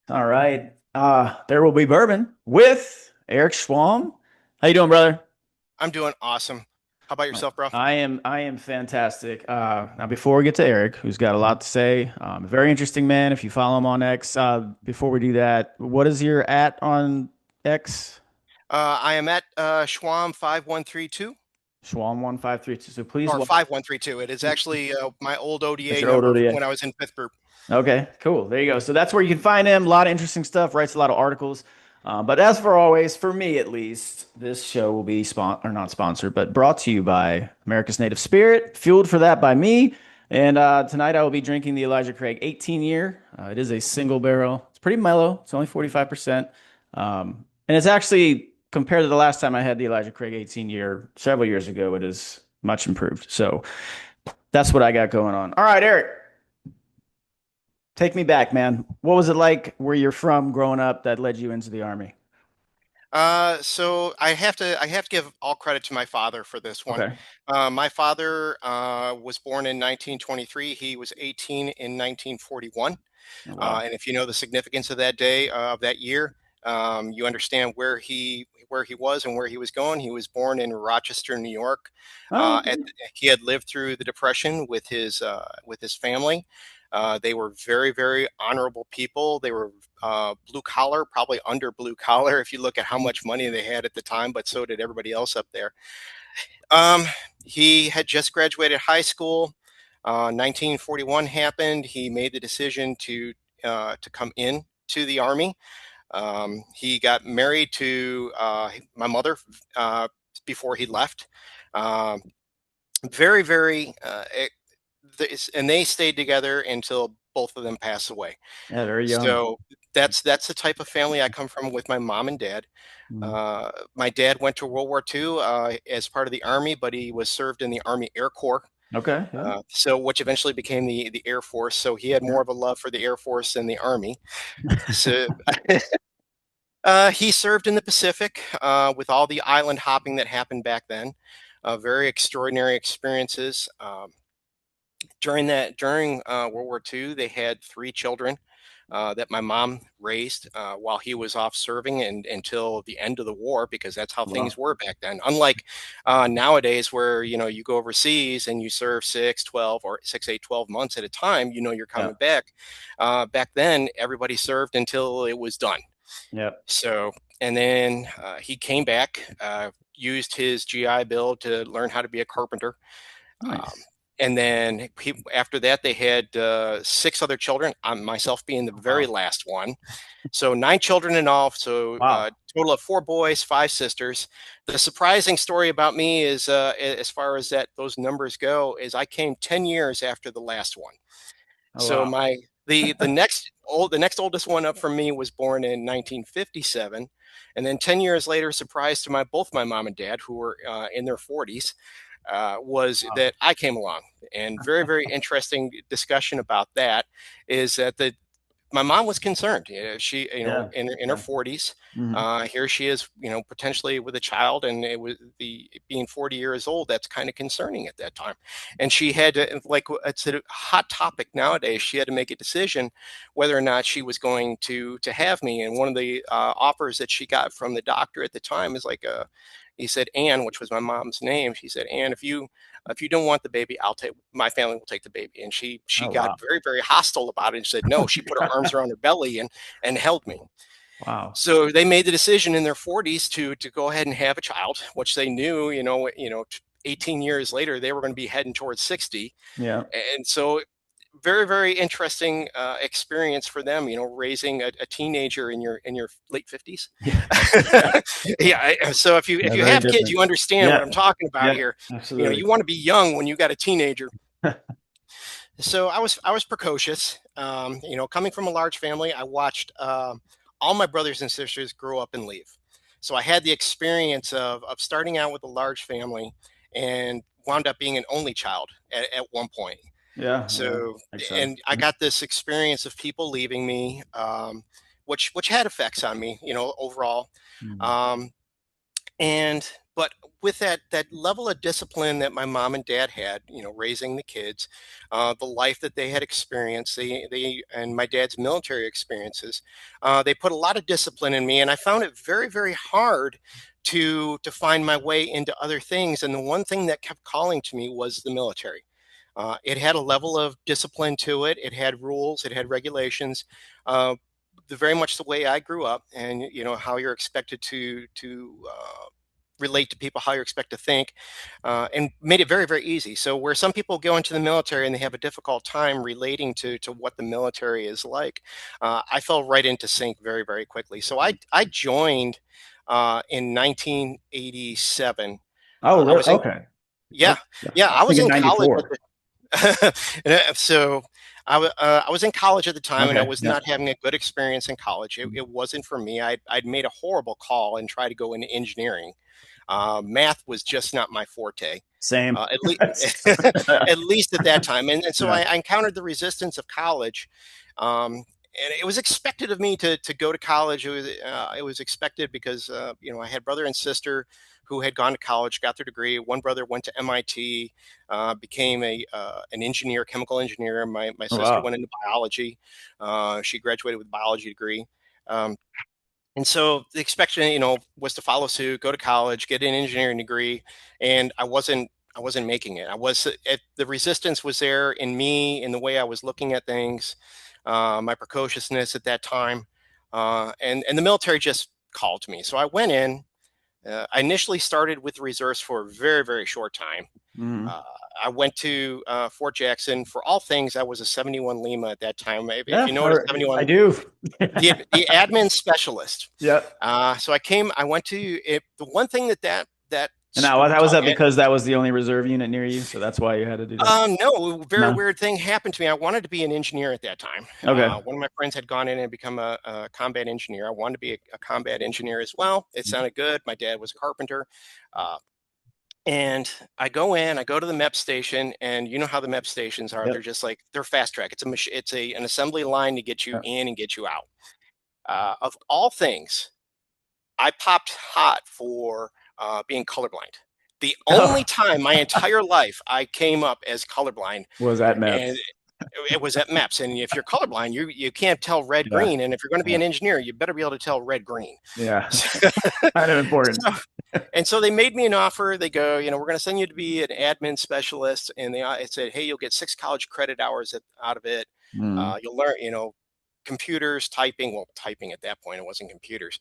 All right. There will be bourbon with Eric Schwalm. How you doing, brother? I'm doing awesome. How about yourself, bro? I am fantastic. Now before we get to Eric, who's got a lot to say, a very interesting man. If you follow him on X, before we do that, what is your at on X? I am at Schwalm 5132 Schwalm 1532. So please or welcome. 5132. It is actually my old That's ODA your old number from ODA. when I was in fifth group. Okay, cool. There you go. So that's where you can find him. A lot of interesting stuff. Writes a lot of articles. But as for always, for me at least, this show will be not sponsored, but brought to you by America's Native Spirit. Fueled for that by me. And tonight I will be drinking the Elijah Craig 18 year. It is a single barrel. It's pretty mellow. It's only 45%. And it's actually compared to the last time I had the Elijah Craig 18 year several years ago, it is much improved. So that's what I got going on. All right, Eric. Take me back, man. What was it like where you're from growing up that led you into the army? So I have to give all credit to my father for this one. Okay. My father was born in 1923. He was 18 in 1941. Oh, wow. And if you know the significance of that day, of that year, you understand where he was and where he was going. He was born in Rochester, New York. Oh, At, he had lived through the Depression with his family. They were very, very honorable people. They were blue collar, probably under blue collar if you look at how much money they had at the time, but so did everybody else up there. Um, he had just graduated high school. 1941 happened. He made the decision to come in to the army. He got married to my mother before he left. Um, very, very, and they stayed together until both of them passed away. yeah, very young. So that's the type of family I come from with my mom and dad. Mhm. My dad went to World War II as part of the Army, but he was served in the Army Air Corps. Okay. Yeah. So which eventually became the Air Force. So he had Yeah. more of a love for the Air Force than the Army. So he served in the Pacific with all the island hopping that happened back then. Very extraordinary experiences. During World War II, they had three children that my mom raised while he was off serving and until the end of the war, because that's how things Wow. were back then. Unlike nowadays, where you go overseas and you serve 6, 12, or 6, 8, 12 months at a time, you're Yeah. coming back. Back then, everybody served until it was done. Yeah. So, and then he came back, used his GI Bill to learn how to be a carpenter. Um, Nice. and then after that, they had six other children, myself being the very Wow. last one. So nine children in all. So Wow. total of four boys, five sisters. The surprising story about me is, as far as those numbers go, is I came 10 years after the last one. Oh, So wow. my the next oldest one up from me was born in 1957, and then 10 years later, surprise to both my mom and dad, who were in their 40s, was Wow. that I came along. And very, very interesting discussion about that is that my mom was concerned. She, Yeah. in her Yeah. 40s, Hmm. here she is, potentially with a child, and it was the being 40 years old. That's kind of concerning at that time, and she had to, like, it's a hot topic nowadays. She had to make a decision whether or not she was going to have me. And one of the offers that she got from the doctor at the time is like he said, Anne, which was my mom's name. She said, Anne, if you don't want the baby, I'll take my family will take the baby. And she Oh, got wow. very, very hostile about it and said no. She put her arms around her belly and held me. Wow. So they made the decision in their 40s to go ahead and have a child, which they knew, 18 years later they were going to be heading towards 60. Yeah. And so very, very interesting experience for them, raising a teenager in your late 50s. Yeah. Yeah, so if you if Yeah. you Very have kids, different. you understand what Yeah. I'm talking about Yeah. here. Absolutely. You want to be young when you got a teenager. So I was precocious. Coming from a large family, I watched all my brothers and sisters grow up and leave. So I had the experience of starting out with a large family and wound up being an only child at one point. Yeah. Yeah. So, Makes and sense. I got this experience of people leaving me, which had effects on me, overall. Mhm. Um, And but with that level of discipline that my mom and dad had, raising the kids, the life that they had experienced, they and my dad's military experiences, they put a lot of discipline in me, and I found it very, very hard to find my way into other things. And the one thing that kept calling to me was the military. It had a level of discipline to it. It had rules. It had regulations. Uh, very much the way I grew up, and how you're expected to relate to people, how you expect to think, and made it very, very easy. So where some people go into the military and they have a difficult time relating to what the military is like, I fell right into sync very, very quickly. So I joined in 1987. Oh, I really? was in Okay. Yeah, Okay. yeah, I I was was thinking in college at 94. so I was in college at the time, and I Okay. was Yeah. not having a good experience in college. It wasn't for me. I'd made a horrible call and tried to go into engineering. Math was just not my forte, Same. at least at least at that time. And so Yeah. I encountered the resistance of college. And it was expected of me to go to college. It was expected because I had brother and sister who had gone to college, got their degree. One brother went to MIT, became an engineer, chemical engineer. My Oh, sister wow. went into biology. She graduated with a biology degree. Um, and so the expectation, was to follow suit, go to college, get an engineering degree, and I wasn't making it. The resistance was there in me, in the way I was looking at things, my precociousness at that time, and the military just called me. So I went in. I initially started with the reserves for a very, very short time. Mhm. Uh, I went to Fort Jackson. For all things, I was a 71 Lima at that time. If Yeah, you know what a I 71, do. the admin specialist. Yeah. So I went to it. The one thing that And how was taught that me. because that was the only reserve unit near you? So that's why you had to do that? No, very No. weird thing happened to me. I wanted to be an engineer at that time. Okay. One of my friends had gone in and become a combat engineer. I wanted to be a combat engineer as well. It sounded good. My dad was a carpenter. Uh, and I go in, I go to the MEP station, and you know how the MEP stations are. They're Yep. just like, they're fast track. It's an assembly line to get you Yep. in and get you out. Of all things, I popped hot for being colorblind. The only Oh, time my entire life I came up as colorblind, was that and Meps? it was at MEPS. And if you're colorblind, you can't tell red Yeah. green. And if you're going to be Yeah. an engineer, you better be able to tell red green. Yeah. So, Kind of important. so they made me an offer. They go, we're going to send you to be an admin specialist, and it said, hey, you'll get 6 college credit hours out of it. Mm. You'll learn, computers, typing. Well, typing at that point, it wasn't computers.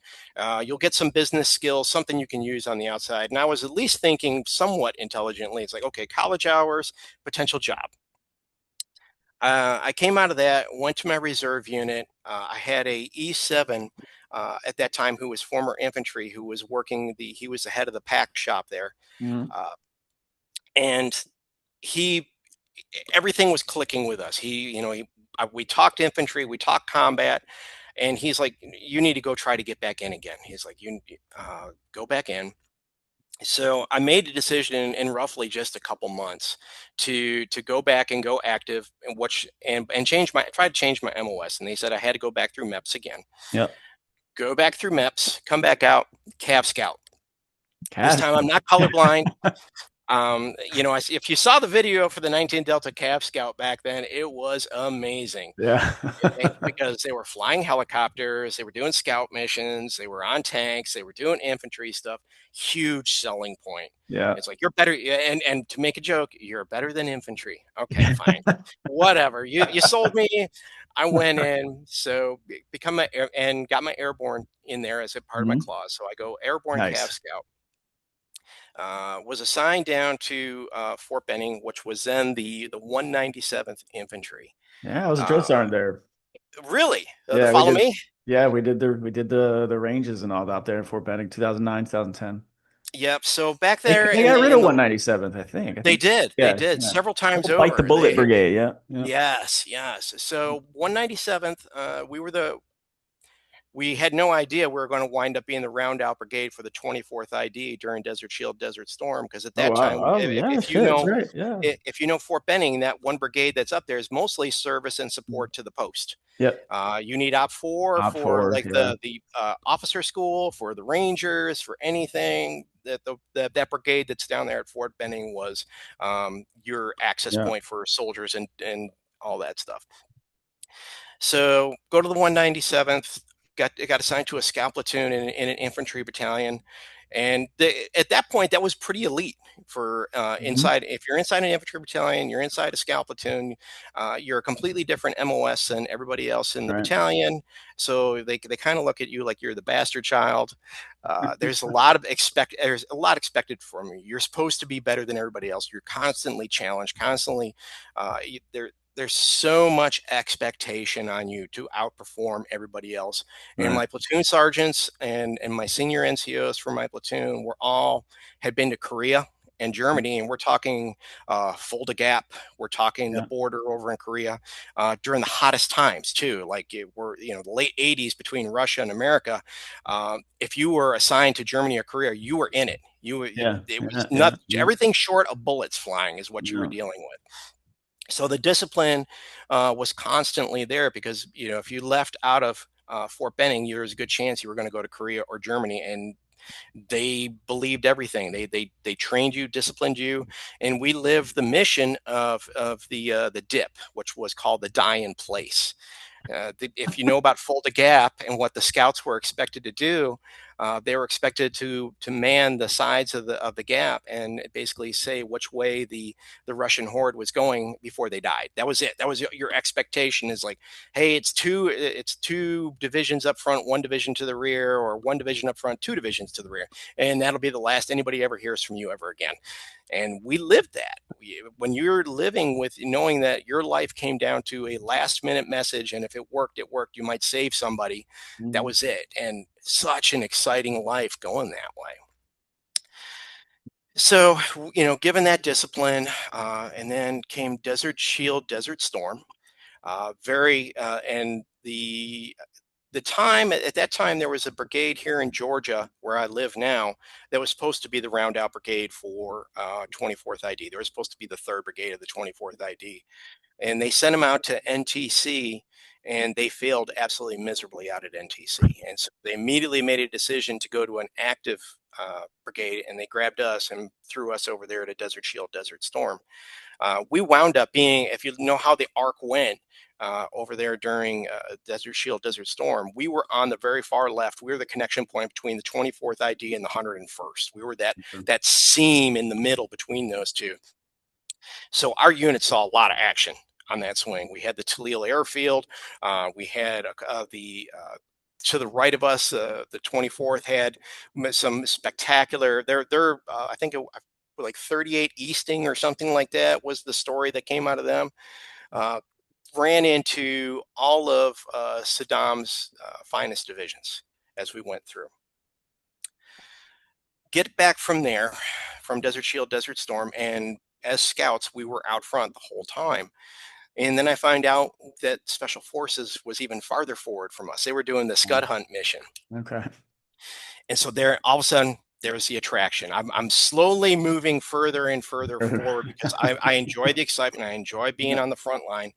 You'll get some business skills, something you can use on the outside. And I was at least thinking somewhat intelligently. It's like, okay, college hours, potential job. I came out of that, went to my reserve unit. I had a E7 at that time who was former infantry, who was he was the head of the pack shop there. Mm. Uh, and he, everything was clicking with us. We talked infantry, we talked combat, and he's like, you need to go try to get back in again. He's like, you go back in. So I made a decision in roughly just a couple months to go back and go active and change try to change my MOS. And they said I had to go back through MEPS again. Yep. Go back through MEPS, come back out, Cav Scout. This Cat. time I'm not colorblind. If you saw the video for the 19 Delta Cav Scout back then, it was amazing. Yeah. Because they were flying helicopters, they were doing scout missions, they were on tanks, they were doing infantry stuff. Huge selling point. Yeah. It's like, you're better, and to make a joke, you're better than infantry. Okay, fine, whatever. You sold me. I went in, so become and got my airborne in there as a part of my Mhm. clause. So I go airborne Cav Nice. Scout. Was assigned down to Fort Benning, which was then the 197th Infantry. Yeah, I was a drill Uh, sergeant there. really? Yeah, we Follow did. me? Yeah, we did the ranges and all out there in Fort Benning, 2009, 2010. Yep. So back They there they in got the rid in of the 197th, I think. I they think. did they Yeah, did yeah. several times Bite the over. bullet brigade. Yeah, yeah. Yes, yes. So 197th, we were the we had no idea we were going to wind up being the round out brigade for the 24th ID during Desert Shield, Desert Storm. Because at Oh that wow. time, Oh yeah. if you Shit. know, Right. Yeah. if you know Fort Benning, that one brigade that's up there is mostly service and support to the post. Yep. You need Op 4 Op for four. like Yeah. the officer school, for the Rangers, for anything. That brigade that's down there at Fort Benning was your access Yeah. point for soldiers and all that stuff. So go to the 197th. Got assigned to a scout platoon in an infantry battalion, and at that point that was pretty elite for Hmm. inside. If you're inside an infantry battalion, you're inside a scout platoon. You're a completely different MOS than everybody else in the Right. battalion. So they kind of look at you like you're the bastard child. There's a lot expected from you. You're supposed to be better than everybody else. You're constantly challenged, constantly. There's so much expectation on you to outperform everybody else. And Right. my platoon sergeants and my senior NCOs for my platoon were all had been to Korea and Germany, and we're talking Fulda Gap. We're talking the Yeah. border over in Korea during the hottest times too. Like we're the late '80s between Russia and America. If you were assigned to Germany or Korea, you were in it. Yeah. It was Yeah. Yeah. not Yeah. everything short of bullets flying is what you were Yeah. dealing with. So the discipline was constantly there because if you left out of Fort Benning, there was a good chance you were going to go to Korea or Germany, and they believed everything. They trained you, disciplined you, and we lived the mission of the DIP, which was called the die in place. If you know about Fulda Gap and what the scouts were expected to do, they were expected to man the sides of the gap and basically say which way the Russian horde was going before they died. That was it. That was your expectation. Is like, hey, it's two divisions up front, one division to the rear, or one division up front, two divisions to the rear, and that'll be the last anybody ever hears from you ever again. And we lived that. When you're living with knowing that your life came down to a last minute message, and if it worked, it worked, you might save somebody. That Mhm. was it. And such an exciting life going that way. So, given that discipline, and then came Desert Shield, Desert Storm. And the time at that time there was a brigade here in Georgia where I live now that was supposed to be the round out brigade for 24th ID. They were supposed to be the third brigade of the 24th ID, and they sent them out to NTC, and they failed absolutely miserably out at NTC. And so they immediately made a decision to go to an active brigade, and they grabbed us and threw us over there to Desert Shield, Desert Storm. We wound up being, if you know how the arc went over there during Desert Shield, Desert Storm, we were on the very far left. We were the connection point between the 24th ID and the 101st. We were that seam in the middle between those two. So our unit saw a lot of action on that swing. We had the Tallil Airfield. We had the to the right of us, the 24th had some spectacular. They're I think it, like 38 Easting or something like that was the story that came out of them. Uh, Ran into all of Saddam's finest divisions as we went through. Get back from there, from Desert Shield, Desert Storm, and as scouts, we were out front the whole time. And then I find out that Special Forces was even farther forward from us. They were doing the Scud Hunt mission. Okay. And so there, all of a sudden, there's the attraction. I'm slowly moving further and further forward because I enjoy the excitement. I enjoy being Yeah. on the front line.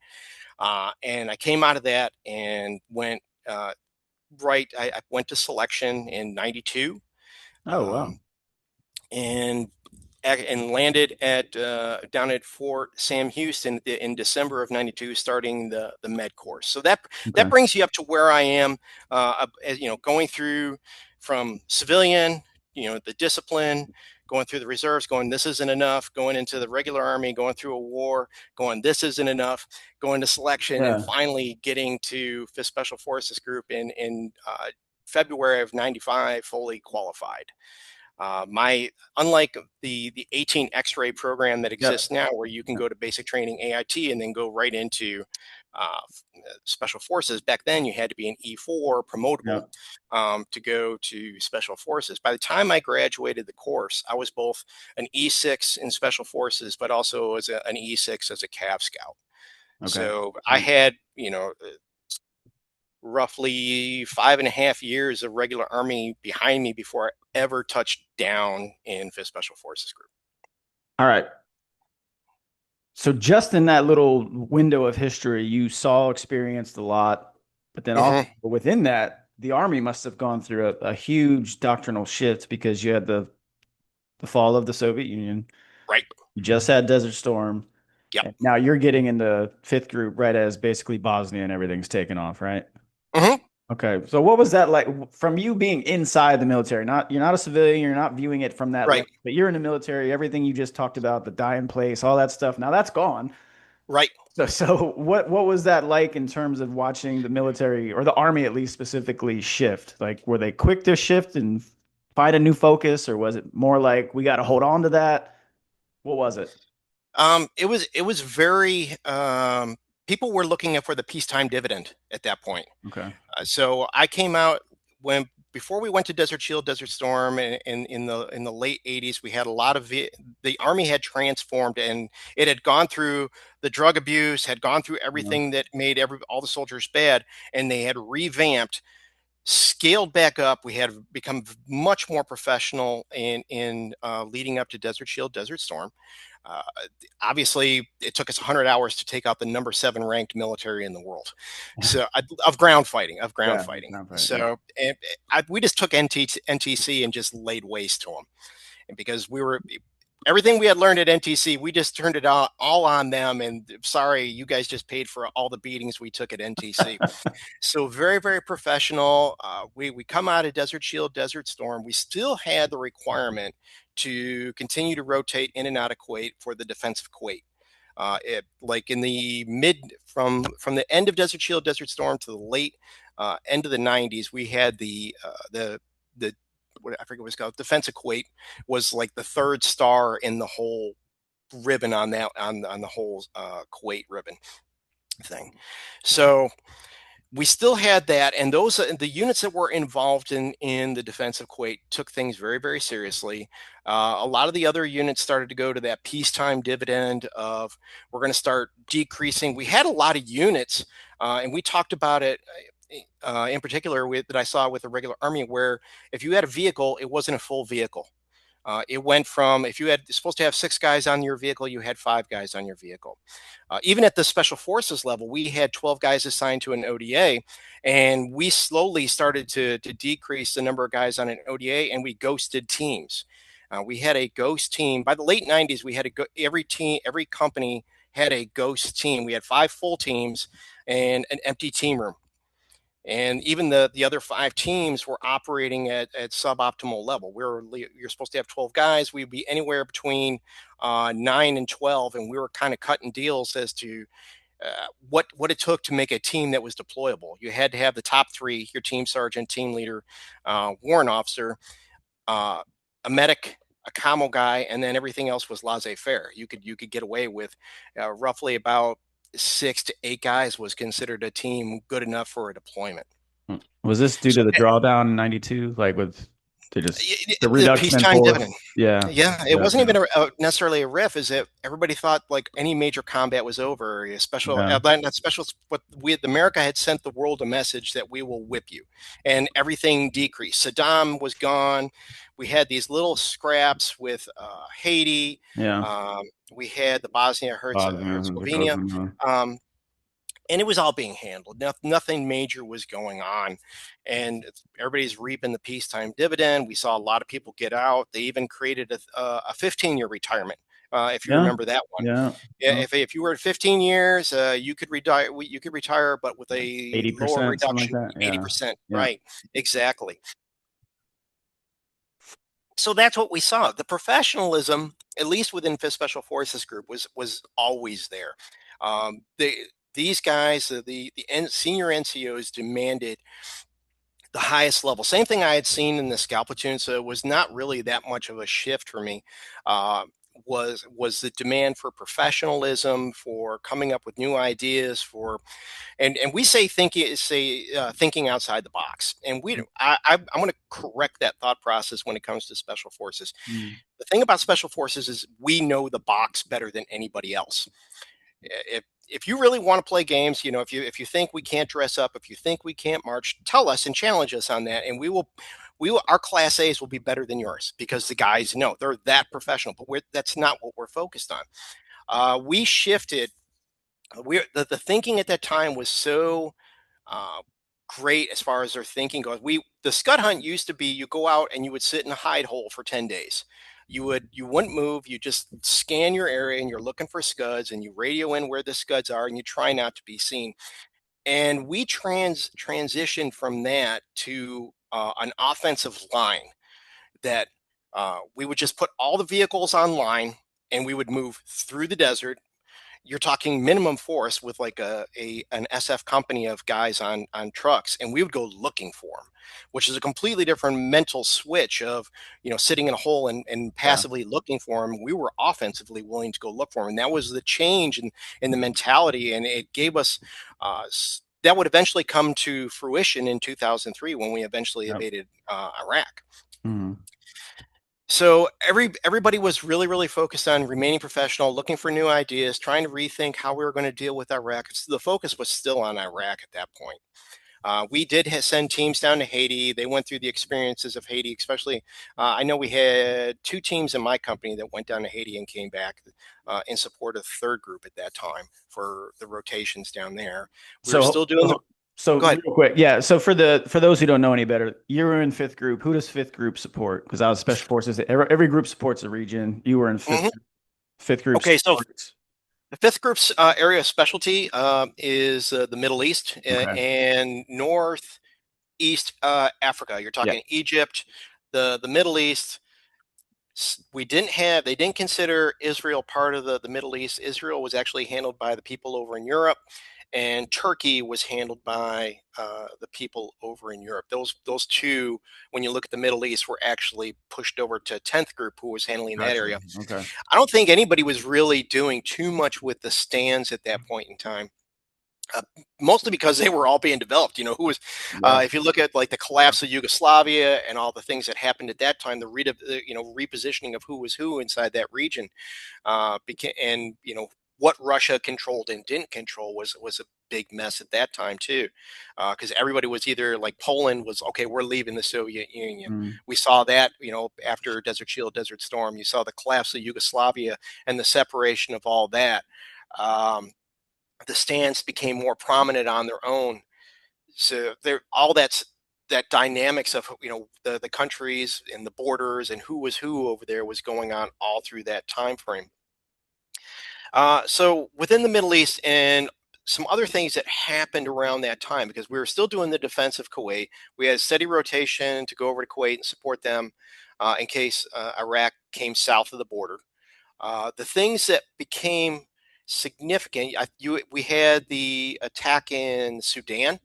And I came out of that and went right. I went to selection in 92. Oh wow. Um, and landed at down at Fort Sam Houston in December of '92, starting the med course. So that Okay. brings you up to where I am, going through from civilian, the discipline, going through the reserves, going this isn't enough, going into the regular army, going through a war, going this isn't enough, going to selection, and Yeah. finally getting to Fifth Special Forces Group in February of '95, fully qualified. My Unlike the 18 X-ray program that exists Yep. now, where you can go to basic training AIT and then go right into uh, special forces. Back then, you had to be an E4 promotable Yep. to go to special forces. By the time I graduated the course, I was both an E6 in special forces, but also as an E6 as a Cav Scout. Okay. So I Sweet. had, roughly 5.5 years of regular Army behind me before I ever touched down in Fifth Special Forces Group. All right. So just in that little window of history, you saw, experienced a lot, but then also Mm-hmm. within that, the Army must have gone through a huge doctrinal shift because you had the fall of the Soviet Union. Right. You just had Desert Storm, Yep. and now you're getting into fifth group right as basically Bosnia and everything's taken off, right? Mm-hmm. Okay. So what was that like from you being inside the military? Not you're not a civilian, you're not viewing it from that lens, Right. but you're in the military, everything you just talked about, the die in place, all that stuff. Now that's gone. Right. So what was that like in terms of watching the military or the Army at least specifically shift? Like were they quick to shift and find a new focus, or was it more like we got to hold on to that? What was it? It was very people were looking for the peacetime dividend at that point. Okay. So I came out when before we went to Desert Shield, Desert Storm, and in the late '80s, we had a lot of the Army had transformed and it had gone through the drug abuse, had gone through Yeah. everything that made all the soldiers bad, and they had revamped, scaled back up. We had become much more professional in leading up to Desert Shield, Desert Storm. Uh, Obviously, it took us 100 hours to take out the number 7 ranked military in the world. So of ground fighting, of ground Yeah. fighting. Yeah. So we just took NTC and just laid waste to them. And because we were everything we had learned at NTC, we just turned it all on them. And sorry, you guys just paid for all the beatings we took at NTC. So very, very professional. We come out of Desert Shield, Desert Storm. We still had the requirement to continue to rotate in and out of Kuwait for the defense of Kuwait. Like in the mid from the end of Desert Shield, Desert Storm to the late end of the '90s, we had the what I forget what it's called. Defense of Kuwait was like the third star in the whole ribbon on that on the whole Kuwait ribbon thing. So we still had that, and those the units that were involved in the defense of Kuwait took things very, very seriously. A lot of the other units started to go to that peacetime dividend of we're going to start decreasing. We had a lot of units, and we talked about it in particular that I saw with the regular Army, where if you had a vehicle, it wasn't a full vehicle. It went from if you had supposed to have 6 guys on your vehicle, you had 5 guys on your vehicle. Even at the special forces level, we had 12 guys assigned to an ODA, and we slowly started to decrease the number of guys on an ODA, and we ghosted teams. We had a ghost team by the late '90s. We had every team, every company had a ghost team. We had 5 full teams and an empty team room. And even the other 5 teams were operating at suboptimal level. You're supposed to have 12 guys. We'd be anywhere between 9 and 12, and we were kind of cutting deals as to what it took to make a team that was deployable. You had to have the top 3: your team sergeant, team leader, warrant officer, uh, a medic, a commo guy, and then everything else was laissez-faire. You could get away with roughly about 6 to 8 guys was considered a team good enough for a deployment. Was this due So to the drawdown in '92? Like with to just the the reduction in peacetime force? dividend. Yeah. Yeah, it Yeah. wasn't even necessarily a riff. Is that everybody thought like any major combat was over? A special, Yeah. not special. What America had sent the world a message that we will whip you, and everything decreased. Saddam was gone. We had these little scraps with Haiti. Yeah. We had the Bosnia Bosnia, Herzegovina. Herzegovina. Um, and it was all being handled. Nothing major was going on, and everybody's reaping the peacetime dividend. We saw a lot of people get out. They even created a 15-year retirement. If you Yeah. remember that one, Yeah. yeah, if you were at 15 years, you could retire. You could retire, but with a lower 80%, something like reduction, that. Yeah. 80%. Yeah. Right, exactly. So that's what we saw. The professionalism, at least within Fifth Special Forces Group, was always there. These guys, senior NCOs demanded the highest level. Same thing I had seen in the Scout platoon, so it was not really that much of a shift for me. Was the demand for professionalism, for coming up with new ideas, for and we thinking outside the box. And I'm going to correct that thought process when it comes to special forces. Mm. The thing about special forces is we know the box better than anybody else. if you really want to play games, if you think we can't dress up, if you think we can't march, tell us and challenge us on that, and our class A's will be better than yours because the guys know they're that professional. But that's not what we're focused on. We shifted. The thinking at that time was so uh, great as far as their thinking goes. The scud hunt used to be you go out and you would sit in a hide hole for 10 days. You wouldn't move. You just scan your area and you're looking for scuds and you radio in where the scuds are and you try not to be seen. And we transitioned from that to an offensive line that we would just put all the vehicles online and we would move through the desert. You're talking minimum force with like an SF company of guys on trucks, and we would go looking for them, which is a completely different mental switch of sitting in a hole and Yeah. passively looking for them. We were offensively willing to go look for them, and that was the change in the mentality, and it gave us that would eventually come to fruition in 2003 when we eventually Yep. invaded Iraq. Mhm. So everybody was really, really focused on remaining professional, looking for new ideas, trying to rethink how we were going to deal with Iraq. So the focus was still on Iraq at that point. We did send teams down to Haiti. They went through the experiences of Haiti, especially. I know we had two teams in my company that went down to Haiti and came back in support of the third group at that time for the rotations down there. We were So, still doing the. so Go ahead. real quick, yeah. So for those who don't know any better, you were in fifth group. Who does fifth group support? Because I was special forces. Every group supports a region. You were in Hmm. fifth group Okay, so support. the fifth group's area of specialty is the Middle East Okay. and Northeast Africa. You're Yeah. talking Egypt, the Middle East. They didn't consider Israel part of the Middle East. Israel was actually handled by the people over in Europe, and Turkey was handled by the people over in Europe. Those two, when you look at the Middle East, were actually pushed over to 10th group, who was handling that Gotcha. area. Okay. I don't think anybody was really doing too much with the stands at that point in time. Uh, Mostly because they were all being developed. Who was, Yeah. if you look at like the Yeah. collapse of Yugoslavia and all the things that happened at that time, repositioning of who was who inside that region, became, and what Russia controlled and didn't control was a big mess at that time too, because everybody was either like Poland was okay, we're leaving the Soviet Union. Mm. We saw that after Desert Shield, Desert Storm. You saw the collapse of Yugoslavia and the separation of all that. The stands became more prominent on their own. So there, all that dynamics of the countries and the borders and who was who over there was going on all through that time frame. So within the Middle East and some other things that happened around that time, because we were still doing the defense of Kuwait, we had steady rotation to go over to Kuwait and support them in case Iraq came south of the border. The things that became significant, we had the attack in Sudan.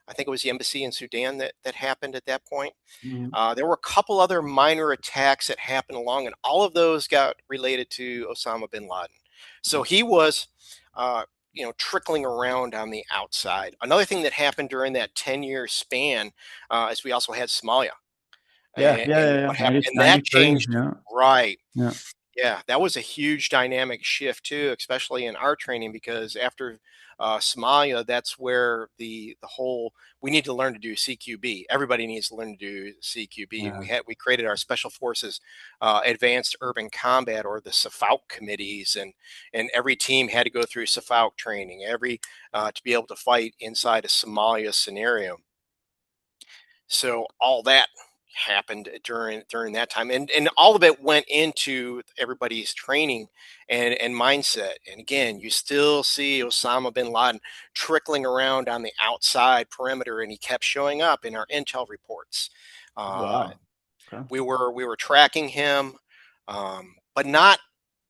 I think it was the embassy in Sudan that happened at that point. Mm. There were a couple other minor attacks that happened along, and all of those got related to Osama bin Laden. So he was, uh, trickling around on the outside. Another thing that happened during that 10-year span is we also had Somalia. Yeah. Yeah. And Yeah. Yeah. what happened, 90, and that 93. changed, Yeah. right. Yeah. Yeah, that was a huge dynamic shift too, especially in our training because after Somalia, that's where the whole we need to learn to do CQB. Everybody needs to learn to do CQB, and Yeah. we created our Special Forces Advanced Urban Combat or the SFAUC committees, and every team had to go through SFAUC training every to be able to fight inside a Somalia scenario. So all that happened during that time, and all of it went into everybody's training and mindset. And again, you still see Osama bin Laden trickling around on the outside perimeter, and he kept showing up in our intel reports. Oh, uh, wow. Okay. we were tracking him, but not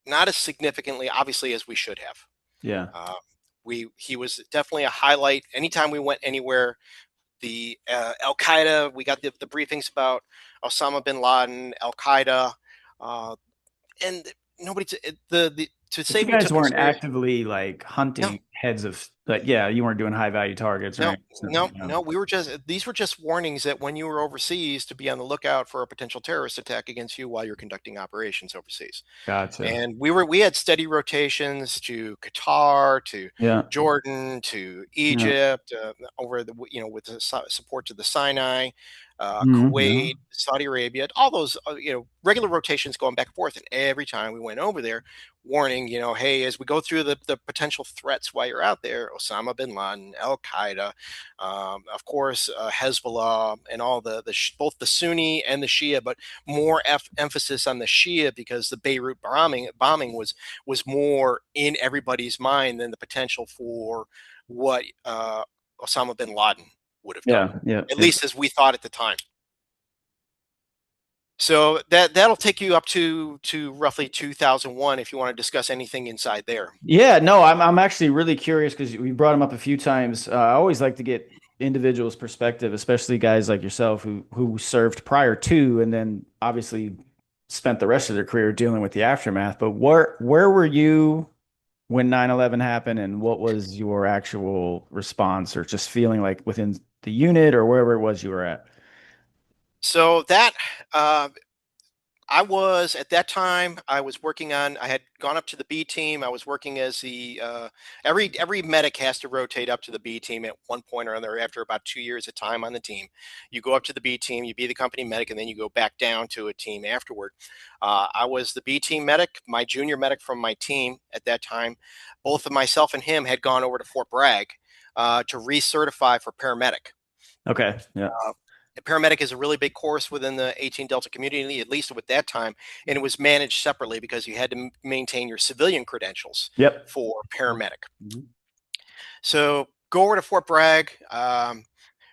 as significantly obviously as we should have. Yeah. uh, he was definitely a highlight anytime we went anywhere. The Al Qaeda. We got the briefings about Osama bin Laden, Al Qaeda, uh, and nobody to, the to But say you we guys took him weren't serious. actively like No, hunting heads of like, yeah, you weren't doing high value targets or No, anything. no, No. no. These were just warnings that when you were overseas to be on the lookout for a potential terrorist attack against you while you're conducting operations overseas. Gotcha. And we had steady rotations to Qatar, to Yeah. Jordan, to Yeah. Egypt, over the with the support to the Sinai, Yeah. Kuwait, Saudi Arabia, all those regular rotations going back and forth. And every time we went over there, warning, hey, as we go through the potential threats while you're out there, Osama bin Laden, Al Qaeda, of course, Hezbollah, and all both the Sunni and the Shia, but more emphasis on the Shia because the Beirut bombing was more in everybody's mind than the potential for what Osama bin Laden would have done, Yeah. Yeah. at Yeah. least as we thought at the time. So that'll take you up to roughly 2001 if you want to discuss anything inside there. Yeah, no, I'm actually really curious because we brought him up a few times. I always like to get individuals' perspective, especially guys like yourself who served prior to and then obviously spent the rest of their career dealing with the aftermath. But where were you when 9/11 happened, and what was your actual response or just feeling like within the unit or wherever it was you were at? So that uh, I was at that time. I was working on. I had gone up to the B team. I was working as the every medic has to rotate up to the B team at one point or another after about 2 years of time on the team. You go up to the B team, you be the company medic, and then you go back down to a team afterward. I was the B team medic. My junior medic from my team at that time, both of myself and him had gone over to Fort Bragg to recertify for paramedic. Okay. Yeah. Uh, paramedic is a really big course within the 18 Delta community, at least at that time, and it was managed separately because you had to maintain your civilian credentials Yep. for paramedic. Mhm. So go over to Fort Bragg.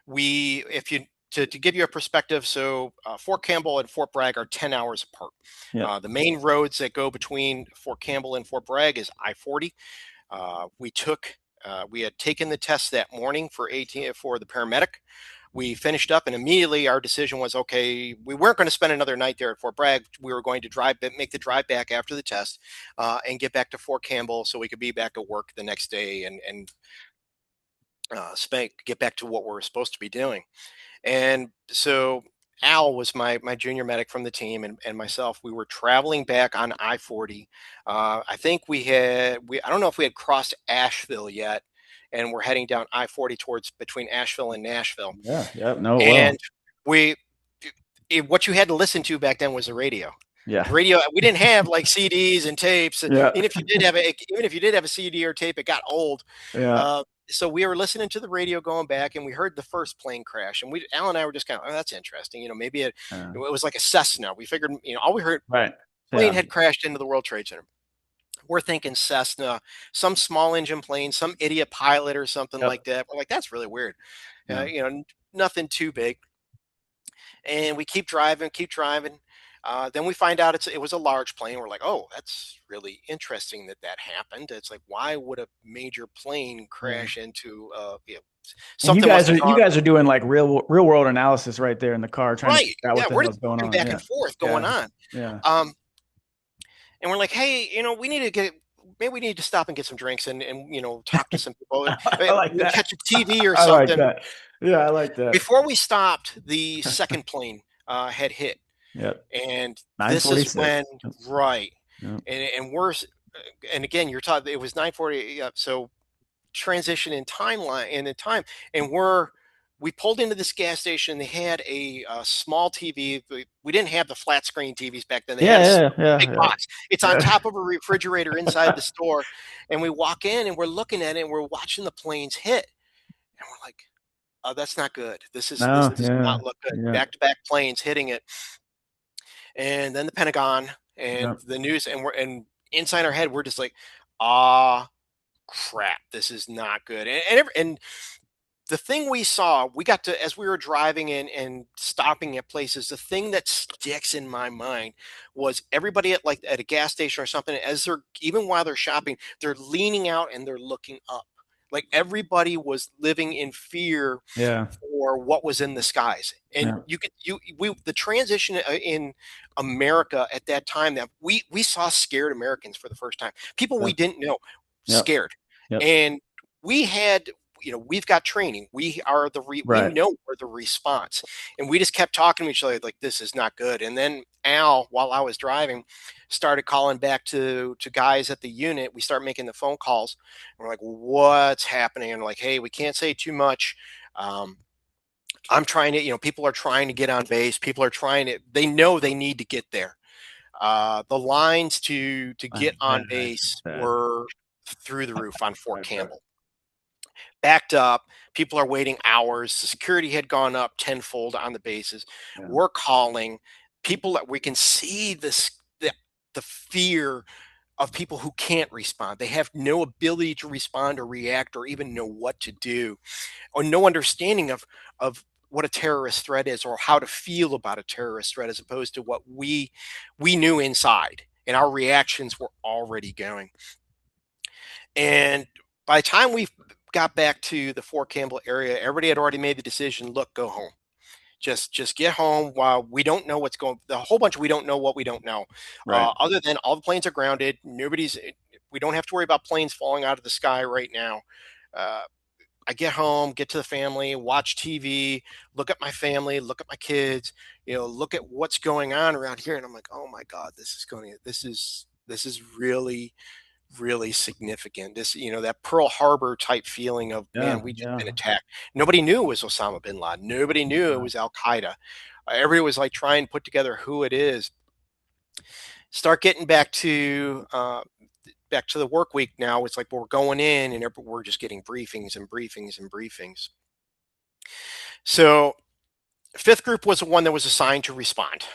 We, if you to give you a perspective, so Fort Campbell and Fort Bragg are 10 hours apart. Yep. The main roads that go between Fort Campbell and Fort Bragg is I-40. We had taken the test that morning for 18 for the paramedic. We finished up, and immediately our decision was, okay, we weren't going to spend another night there at Fort Bragg. We were going to make the drive back after the test, and get back to Fort Campbell so we could be back at work the next day and get back to what we were supposed to be doing. And so Al was my junior medic from the team, and myself. We were traveling back on I-40. I think I don't know if we had crossed Asheville yet, and we're heading down I-40 towards between Asheville and Nashville. Yeah. Yep. No. Well. And we what you had to listen to back then was the radio. The Yeah. radio, we didn't have like CDs and tapes. Yeah. Even if you did have a CD or tape, it got old. Yeah. So we were listening to the radio going back, and we heard the first plane crash. And Al and I were just kind of, oh, that's interesting. Maybe it was like a Cessna. We figured, all we heard, Right. plane Yeah. had crashed into the World Trade Center. We're thinking Cessna, some small engine plane, some idiot pilot or something like Yep. that. We're like, that's really weird. Yeah. Nothing too big. And we keep driving, keep driving. Then we find out it was a large plane. We're like, oh, that's really interesting that happened. It's like, why would a major plane Yeah. crash into And something must have you gone guys are doing like real world analysis right there in the car, trying to right? figure out Yeah, what the we're hell's just going walking on. back Yeah. and forth going Yeah. on. Yeah. Um, and we're like, hey, we need to maybe we need to stop and get some drinks and talk to some people. I like We that. catch a TV or I like something. that. Yeah, I like that. Before we stopped, the second plane had hit. Yep. And this is 946. when, right. Yep. And and again, you're talking, it was 9:40. So transition in timeline and in time. And we pulled into this gas station. They had a small TV. We didn't have the flat screen TVs back then. They had a Yeah, yeah, big yeah, box. It's on yeah. top of a refrigerator inside the store. And we walk in and we're looking at it and we're watching the planes hit. And we're like, oh, that's not good. This No, does yeah, not look good. yeah, Back to back planes hitting it, and then the Pentagon yeah, and the news, and inside our head, we're just like, ah, crap, this is not good. And the thing we saw, we got to as we were driving in and stopping at places, the thing that sticks in my mind was everybody at a gas station or something, as they're even while they're shopping, they're leaning out and they're looking up. Like everybody was living in fear yeah, for what was in the skies. And yeah, the transition in America at that time, that we saw scared Americans for the first time, people yeah, we didn't know yeah, scared. yep, And we had, we've got training. We Right. know we're the response. And we just kept talking to each other like, this is not good. And then Al, while I was driving, started calling back to guys at the unit. We start making the phone calls. And we're like, what's happening? And we're like, hey, we can't say too much. Um, I'm trying to, people are trying to get on base. People are trying to, they know they need to get there. The lines to get on base Bad. were through the roof on Fort Right, right. Campbell. Backed up. People are waiting hours. The security had gone up tenfold on the bases. Yeah. We're calling people that we can see the fear of people who can't respond. They have no ability to respond or react or even know what to do, or no understanding of what a terrorist threat is or how to feel about a terrorist threat, as opposed to what we knew inside, and our reactions were already going. And by the time we got back to the Fort Campbell area, everybody had already made the decision, look, go home. Just get home. While we don't know what's going, the whole bunch, we don't know what we don't know. Right. Other than all the planes are grounded, we don't have to worry about planes falling out of the sky right now. uh, I get home, get to the family, watch TV, look at my family, look at my kids, look at what's going on around here, and I'm like, oh my God, this is really, really significant. This, that Pearl Harbor type feeling of, man, Yeah. we just Yeah. been attacked. Nobody knew it was Osama bin Laden. Nobody knew it Yeah. was Al Qaeda. Everybody was like trying to put together who it is. Start getting back to the work week now. It's like we're going in and we're just getting briefings and briefings and briefings. So fifth group was the one that was assigned to respond.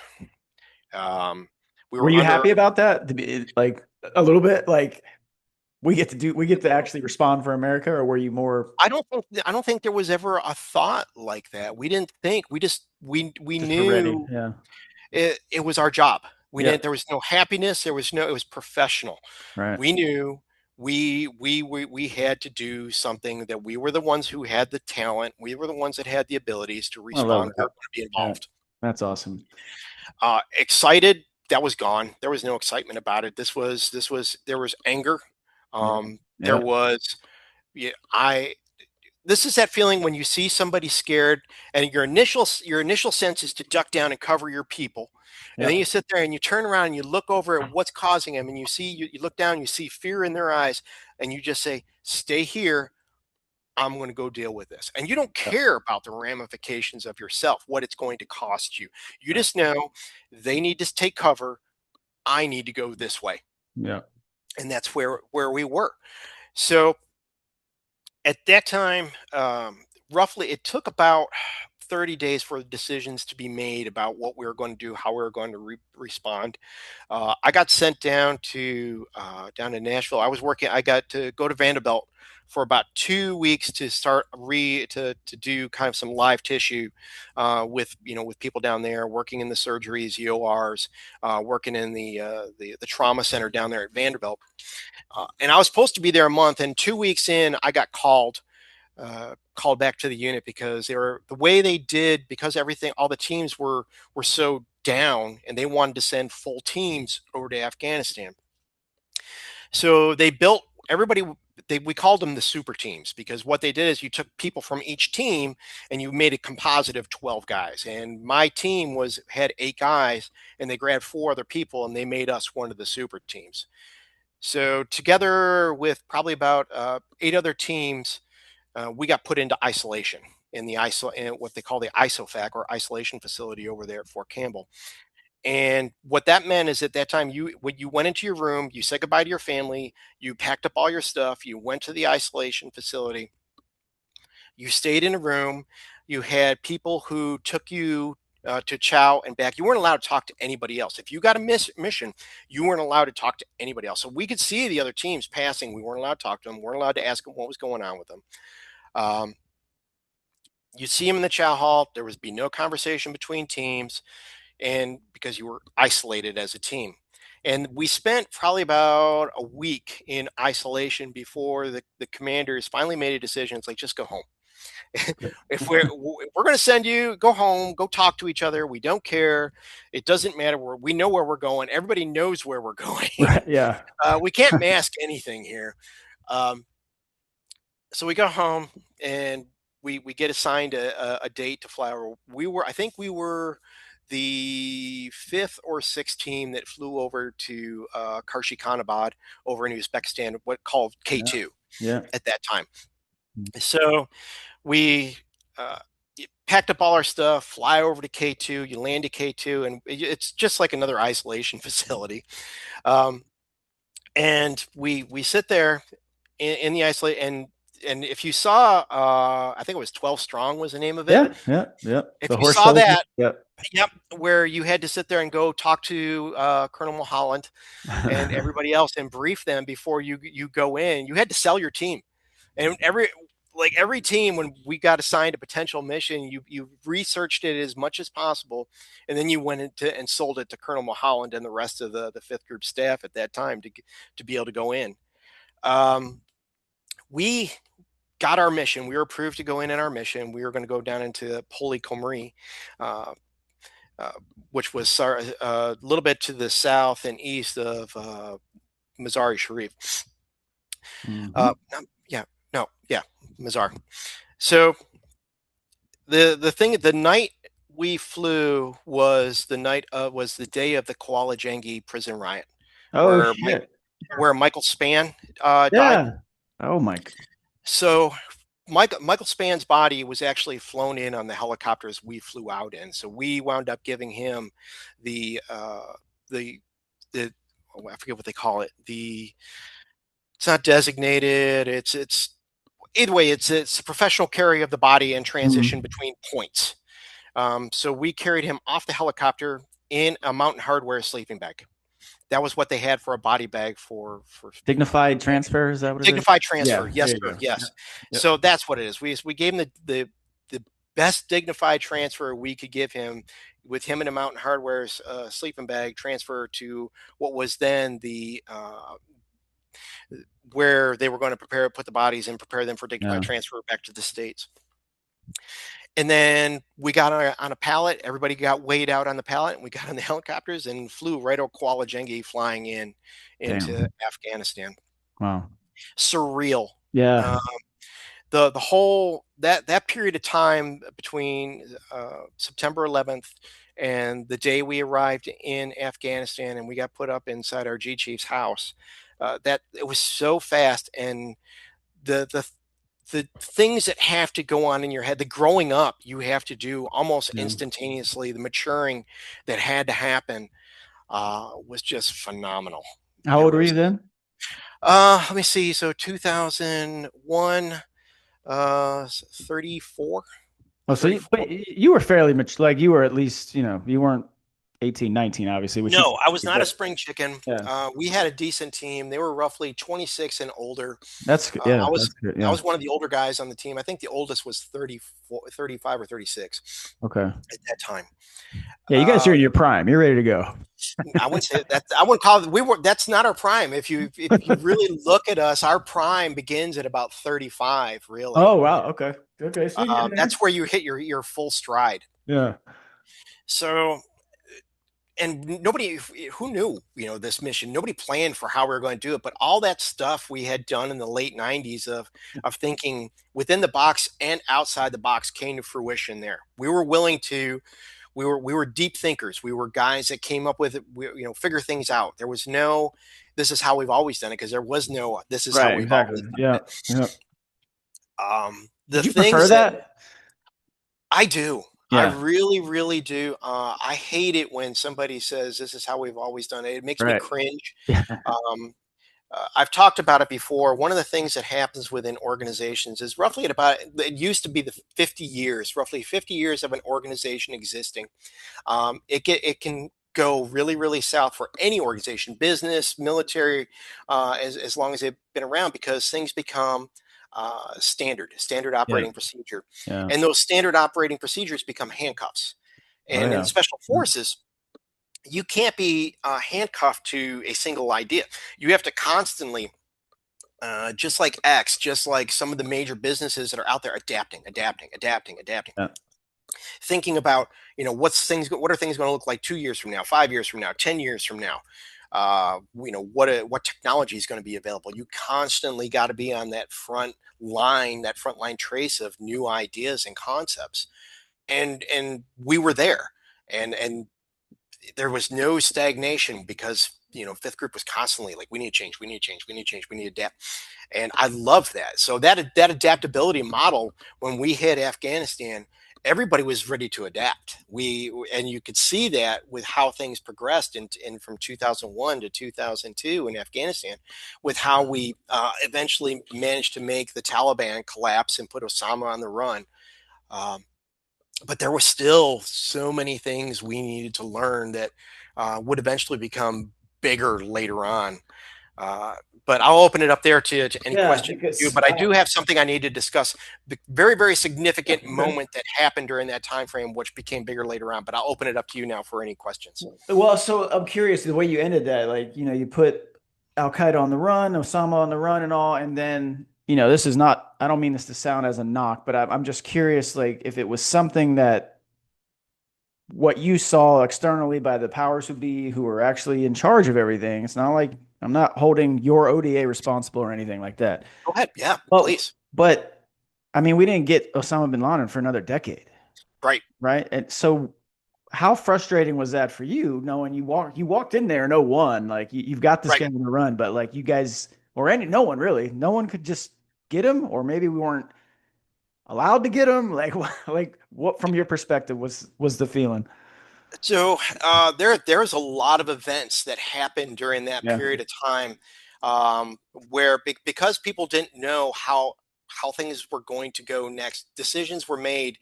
Um, we Were were you under. happy about that? To be like a little bit like we get to actually respond for America, or were you more I don't think there was ever a thought like that. We didn't think. We just we just for ready? knew Yeah. it was our job. We Yeah. didn't. There was no happiness. There was no. It was professional. Right. We knew we had to do something, that we were the ones who had the talent. We were the ones that had the abilities to I love respond. We were that. going to be Yeah. involved. That's awesome. Excited, that was gone. There was no excitement about it. There was anger. Yeah. There Yeah. was, yeah, I this is that feeling when you see somebody scared, and your initial sense is to duck down and cover your people. And Yeah. then you sit there and you turn around and you look over at what's causing them, and you look down, you see fear in their eyes, and you just say, stay here. I'm going to go deal with this. And you don't Yeah. care about the ramifications of yourself, what it's going to cost you. You Right. just know they need to take cover. I need to go this way. Yeah. And that's where we were. So at that time, roughly, it took about 30 days for the decisions to be made about what we were going to do, how we were going to respond. I got sent down to Nashville. I got to go to Vanderbilt for about 2 weeks to start to do kind of some live tissue, with people down there, working in the surgeries, EORs, working in the trauma center down there at Vanderbilt. And I was supposed to be there a month, and 2 weeks in, I got called back to the unit, because they were the way they did, because all the teams were so down, and they wanted to send full teams over to Afghanistan. So they built everybody. We called them the super teams, because what they did is you took people from each team and you made a composite of 12 guys. And my team had 8 guys, and they grabbed 4 other people and they made us one of the super teams. So together with probably about 8 other teams, we got put into isolation in what they call the ISOFAC, or isolation facility, over there at Fort Campbell. And what that meant is, at that time, when you went into your room, you said goodbye to your family, you packed up all your stuff, you went to the isolation facility, you stayed in a room, you had people who took you to chow and back. You weren't allowed to talk to anybody else. If you got a mission, you weren't allowed to talk to anybody else. So we could see the other teams passing. We weren't allowed to talk to them. We weren't allowed to ask them what was going on with them. Um, you'd see them in the chow hall. There would be no conversation between teams, and because you were isolated as a team. And we spent probably about a week in isolation before the commanders finally made a decision. It's like, just go home. If we're going to send you, go home, go talk to each other. We don't care. It doesn't matter. We know where we're going. Everybody knows where we're going. Right. Yeah. We can't mask anything here. Um, So we go home and we get assigned a date to fly over. I think we were the fifth or sixth team that flew over to Karshi over in Uzbekistan, what called Yeah. K2 Yeah. at that time. So we uh, packed up all our stuff, fly over to K2, you land at K2, and it's just like another isolation facility. Um, and we sit there in the isolate, and if you saw, I think it was 12 Strong was the name of it. Yeah. Yeah. Yeah. If The you horse saw soldier. that, Yeah. yep, where you had to sit there and go talk to Colonel Mulholland and everybody else and brief them before you go in. You had to sell your team, and every team when we got assigned a potential mission, you researched it as much as possible, and then you went into and sold it to Colonel Mulholland and the rest of the fifth group staff at that time to be able to go in. We got our mission. We were approved to go in our mission. We were going to go down into Poli Comrie, uh, uh, which was a little bit to the south and east of Mazar-e Sharif. Hmm. Yeah, no, yeah, Mazar. So the night we flew was the day of the Kuala Jangi prison riot, Oh where shit. Michael Spann died. Yeah. Oh my. So Michael Spann's body was actually flown in on the helicopters we flew out in. So we wound up giving him the the the oh, I forget what they call it. It's not designated. It's either way. It's a professional carry of the body and transition Mhm. between points. So we carried him off the helicopter in a Mountain Hardwear sleeping bag. That was what they had for a body bag for Dignified transfer, is that what it is? dignified transfer. Yeah, Yes, there you sir. go. Yeah. Yes. Yeah. So that's what it is. We gave him the best dignified transfer we could give him, with him in a Mountain Hardware's sleeping bag, transfer to what was then the where they were going to put the bodies and prepare them for dignified Yeah. transfer back to the states. And then we got on a pallet. Everybody got weighed out on the pallet, and we got on the helicopters and flew right over Kuala Jangi, flying into Damn. Afghanistan. Wow. Surreal. Yeah. Uh, the whole that period of time between September 11th and the day we arrived in Afghanistan and we got put up inside our G Chief's house, that it was so fast, and the the the things that have to go on in your head, the growing up you have to do almost Yeah. instantaneously, the maturing that had to happen was just phenomenal. How It old were was. you then? Let me see. So 2001, 34, Oh, so you, 34. but you were fairly much like you were at least, you weren't 18, 19, obviously, which you No, I was not a but spring chicken. yeah. We had a decent team. They were roughly 26 and older. That's good. Uh, Yeah, I was that's good. I Yeah. was one of the older guys on the team. I think the oldest was 34, 35 or 36 Okay. at that time. Yeah, you guys Uh, are in your prime. You're ready to go. I wouldn't say that. I wouldn't call it. We were. That's not our prime. If you really look at us, our prime begins at about 35. Really, Oh, wow. Okay. Okay. So you're getting there. that's where you hit your full stride. Yeah. So, and nobody who knew, this mission, nobody planned for how we were going to do it, but all that stuff we had done in the late 90s of thinking within the box and outside the box came to fruition there. We were deep thinkers. We were guys that came up with it, figure things out. There was no this is how we've always done it, because there was no this is how Right. we've Exactly. always Yeah. Yeah. done it. The Did you prefer things that that? I do. I Yeah. really, really do. I hate it when somebody says this is how we've always done it. It makes me Right. cringe. Yeah. Um, I've talked about it before. One of the things that happens within organizations is roughly at about, it used to be the 50 years, roughly 50 years of an organization existing. It can go really, really south for any organization, business, military, as long as they've been around, because things become standard Yeah. operating procedure, Yeah. and those standard operating procedures become handcuffs. Oh, And in yeah. special forces, you can't be handcuffed to a single idea. You have to constantly, just like X, just like some of the major businesses that are out there, adapting, Yeah. thinking about, what are things going to look like 2 years from now, 5 years from now, 10 years from now. what technology is going to be available. You constantly got to be on that front line trace of new ideas and concepts. And we were there, and there was no stagnation because fifth group was constantly like, we need to change, we need to change, we need to change, we need to adapt. And I love that. So that adaptability model, when we hit Afghanistan, everybody was ready to adapt. And you could see that with how things progressed in from 2001 to 2002 in Afghanistan, with how we eventually managed to make the Taliban collapse and put Osama on the run. But there was still so many things we needed to learn that would eventually become bigger later on. Uh, but I'll open it up there to any Yeah, questions you. because But I do have something I need to discuss. The very, very significant okay. moment that happened during that time frame, which became bigger later on. But I'll open it up to you now for any questions. Well, so I'm curious the way you ended that. Like, you put Al Qaeda on the run, Osama on the run, and all, and then, this is not. I don't mean this to sound as a knock, but I'm just curious, like, if it was something that what you saw externally by the powers who be who were actually in charge of everything. It's not like I'm not holding your ODA responsible or anything like that. Go ahead. Yeah, Well, please. but I mean, we didn't get Osama bin Laden for another decade, Right. right? And so how frustrating was that for you knowing you walked in there in '01, like you've got this Right. guy in the run, but like you guys or no one really, no one could just get him, or maybe we weren't allowed to get him. Like like what from your perspective was the feeling? So there's a lot of events that happened during that Yeah. period of time, where because people didn't know how things were going to go next, decisions were made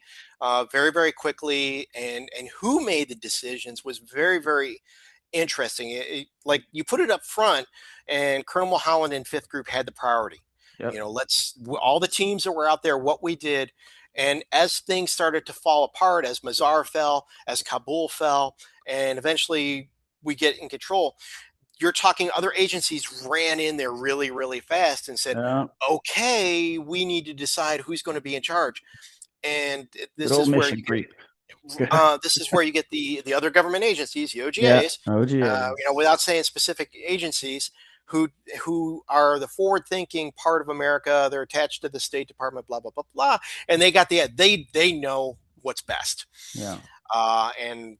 very, very quickly, and who made the decisions was very, very interesting. Like, you put it up front, and Colonel Mulholland and Fifth Group had the priority. Yep. All the teams that were out there, what we did. And as things started to fall apart, as Mazar fell, as Kabul fell, and eventually we get in control, you're talking other agencies ran in there really, really fast and said, Yeah. okay, we need to decide who's going to be in charge. And Good this old is where mission creep. Good. you get the other government agencies, the Yeah. OGAs, OGA. without saying specific agencies, who are the forward-thinking part of America. They're attached to the State Department, blah blah blah blah, and they know what's best. Yeah. And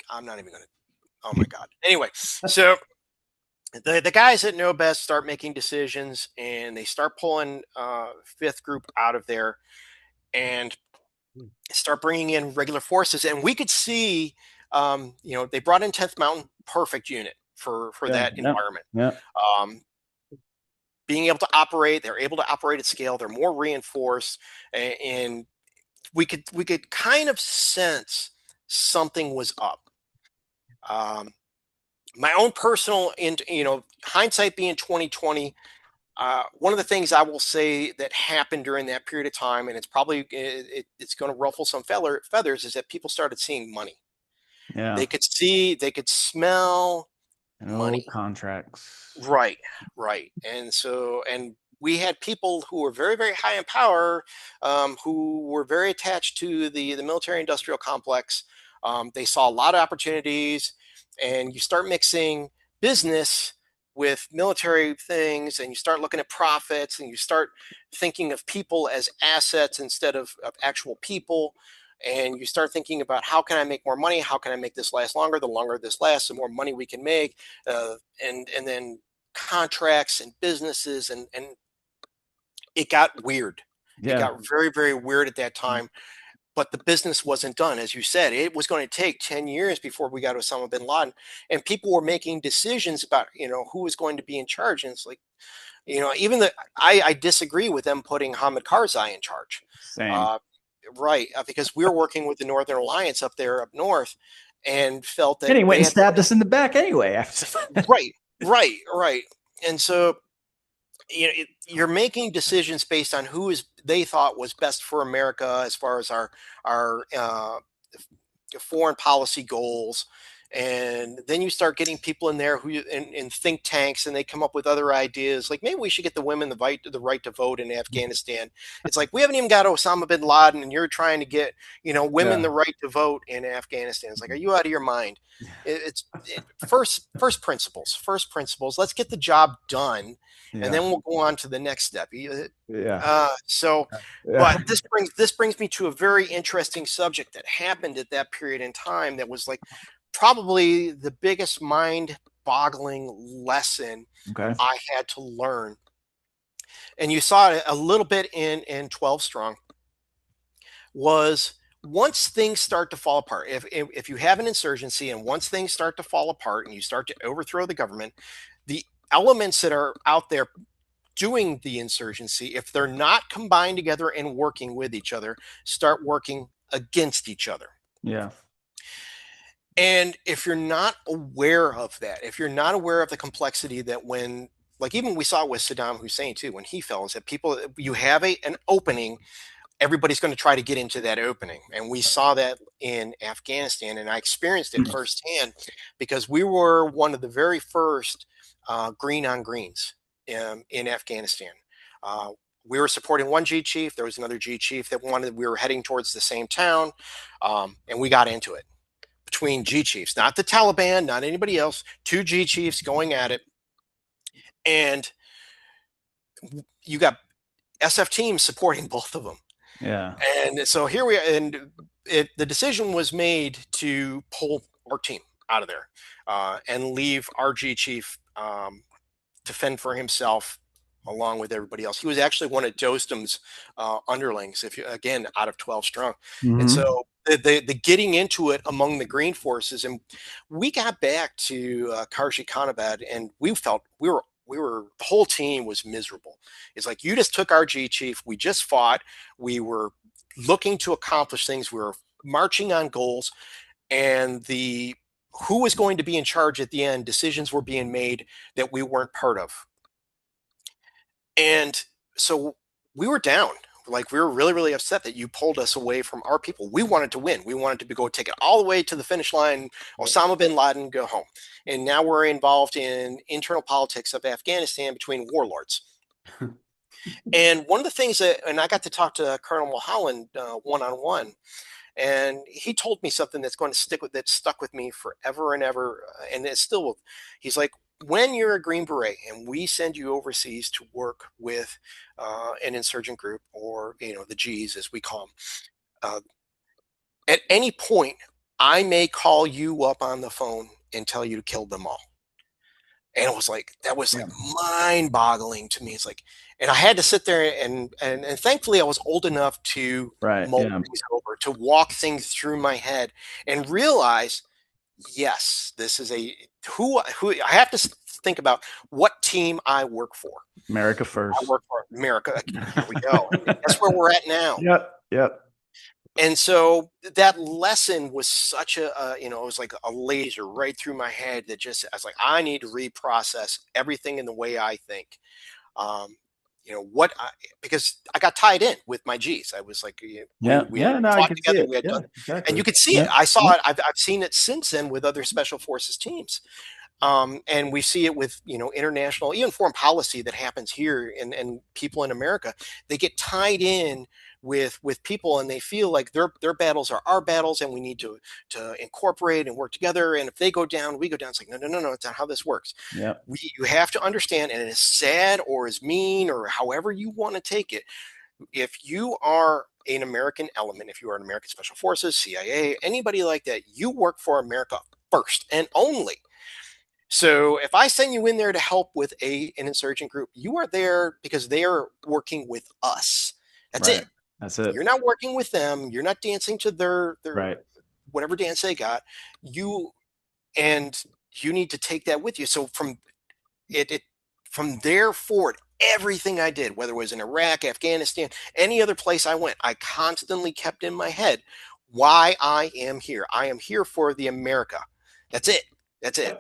I'm not even going to. Oh my God. Anyway, so the guys that know best start making decisions, and they start pulling Fifth Group out of there, and start bringing in regular forces. And we could see, they brought in 10th Mountain, perfect unit for Yeah. that Yeah. environment. Yeah. Um, Being able to operate, they're able to operate at scale. They're more reinforced, and we could kind of sense something was up. Um, my own personal, and hindsight being 2020, one of the things I will say that happened during that period of time, and it's going to ruffle some feathers, is that people started seeing money. Yeah. They could smell No money. contracts. Right, right. And we had people who were very, very high in power, who were very attached to the military industrial complex. They saw a lot of opportunities, and you start mixing business with military things, and you start looking at profits, and you start thinking of people as assets instead of actual people. And you start thinking about, how can I make more money? How can I make this last longer? The longer this lasts, the more money we can make. And then contracts and businesses, and it got weird. It Yeah. got very, very weird at that time. But the business wasn't done. As you said, it was going to take 10 years before we got Osama bin Laden. And people were making decisions about, who was going to be in charge. And it's like, even I disagree with them putting Hamid Karzai in charge. Same. Uh, right. Because we were working with the Northern Alliance up there up north, and felt And that he went they and had. stabbed us in the back anyway. Right, right, right. And so, you're making decisions based on who is they thought was best for America as far as our foreign policy goals. And then you start getting people in there who in think tanks, and they come up with other ideas. Like maybe we should get the women the right to vote in Afghanistan. It's like we haven't even got Osama bin Laden, and you're trying to get women Yeah. the right to vote in Afghanistan. It's like, are you out of your mind? First principles. First principles. Let's get the job done, and Yeah. then we'll go on to the next step. Yeah. But Yeah. this brings me to a very interesting subject that happened at that period in time. That was like probably the biggest mind-boggling lesson Okay. I had to learn. And you saw it a little bit in 12 Strong. Was once things start to fall apart, if you have an insurgency and once things start to fall apart and you start to overthrow the government, the elements that are out there doing the insurgency, if they're not combined together and working with each other, start working against each other. Yeah. And if you're not aware of that, if you're not aware of the complexity that when, like even we saw with Saddam Hussein too, when he fell, is that people, you have an opening, everybody's going to try to get into that opening. And we saw that in Afghanistan, and I experienced it firsthand because we were one of the very first green on greens in Afghanistan. Uh, we were supporting one G chief. There was another G chief that wanted, we were heading towards the same town, and we got into it between G chiefs, not the Taliban, not anybody else, two G chiefs going at it. And you got SF teams supporting both of them. Yeah. And so here we are, and the decision was made to pull our team out of there and leave our G chief to fend for himself along with everybody else. He was actually one of Dostum's underlings, if you, again, out of 12 strong. And Hmm. so the getting into it among the green forces, and we got back to Karshi Khanabad, and we felt we were the whole team was miserable. It's like, you just took our G chief. We just fought. We were looking to accomplish things. We were marching on goals, and the who was going to be in charge at the end, decisions were being made that we weren't part of. And so we were down. Like, we were really, really upset that you pulled us away from our people. We wanted to win. We wanted to go take it all the way to the finish line. Osama bin Laden, go home. And now we're involved in internal politics of Afghanistan between warlords. And one of the things that, and I got to talk to Colonel Mulholland one on one, and he told me something that's going to stick with, that stuck with me forever and ever, and it's still. He's like, when you're a Green Beret and we send you overseas to work with an insurgent group, or the G's as we call them, uh, at any point I may call you up on the phone and tell you to kill them all. And it was like, that was Yeah. like mind boggling to me. It's like, and I had to sit there, and thankfully I was old enough to Right. mull Yeah. things over, to walk things through my head and realize, yes, this is who I have to think about what team I work for. America I first. work for America. Here we go. And that's where we're at now. Yep. Yep. And so that lesson was such it was like a laser right through my head, that just, I was like, I need to reprocess everything in the way I think. Um, because I got tied in with my G's. I was like, Yeah. we had Yeah. No, I fought can see together. it. We had Yeah. done, and Exactly. you could see it. Yeah. I saw Yeah. it. I've seen it since then with other special forces teams. And we see it with, international, even foreign policy that happens here, and people in America, they get tied in with people, and they feel like their battles are our battles, and we need to incorporate and work together. And if they go down, we go down. It's like, no, no, no, no, it's not how this works. Yeah. You have to understand, and as sad or as mean or however you want to take it, if you are an American element, if you are an American Special Forces, CIA, anybody like that, you work for America first and only. So if I send you in there to help with an insurgent group, you are there because they are working with us. That's Right. it. That's it. You're not working with them. You're not dancing to their Right. whatever dance they got. You and you need to take that with you. So it from there forward, everything I did, whether it was in Iraq, Afghanistan, any other place I went, I constantly kept in my head why I am here. I am here for the America. That's it. That's it.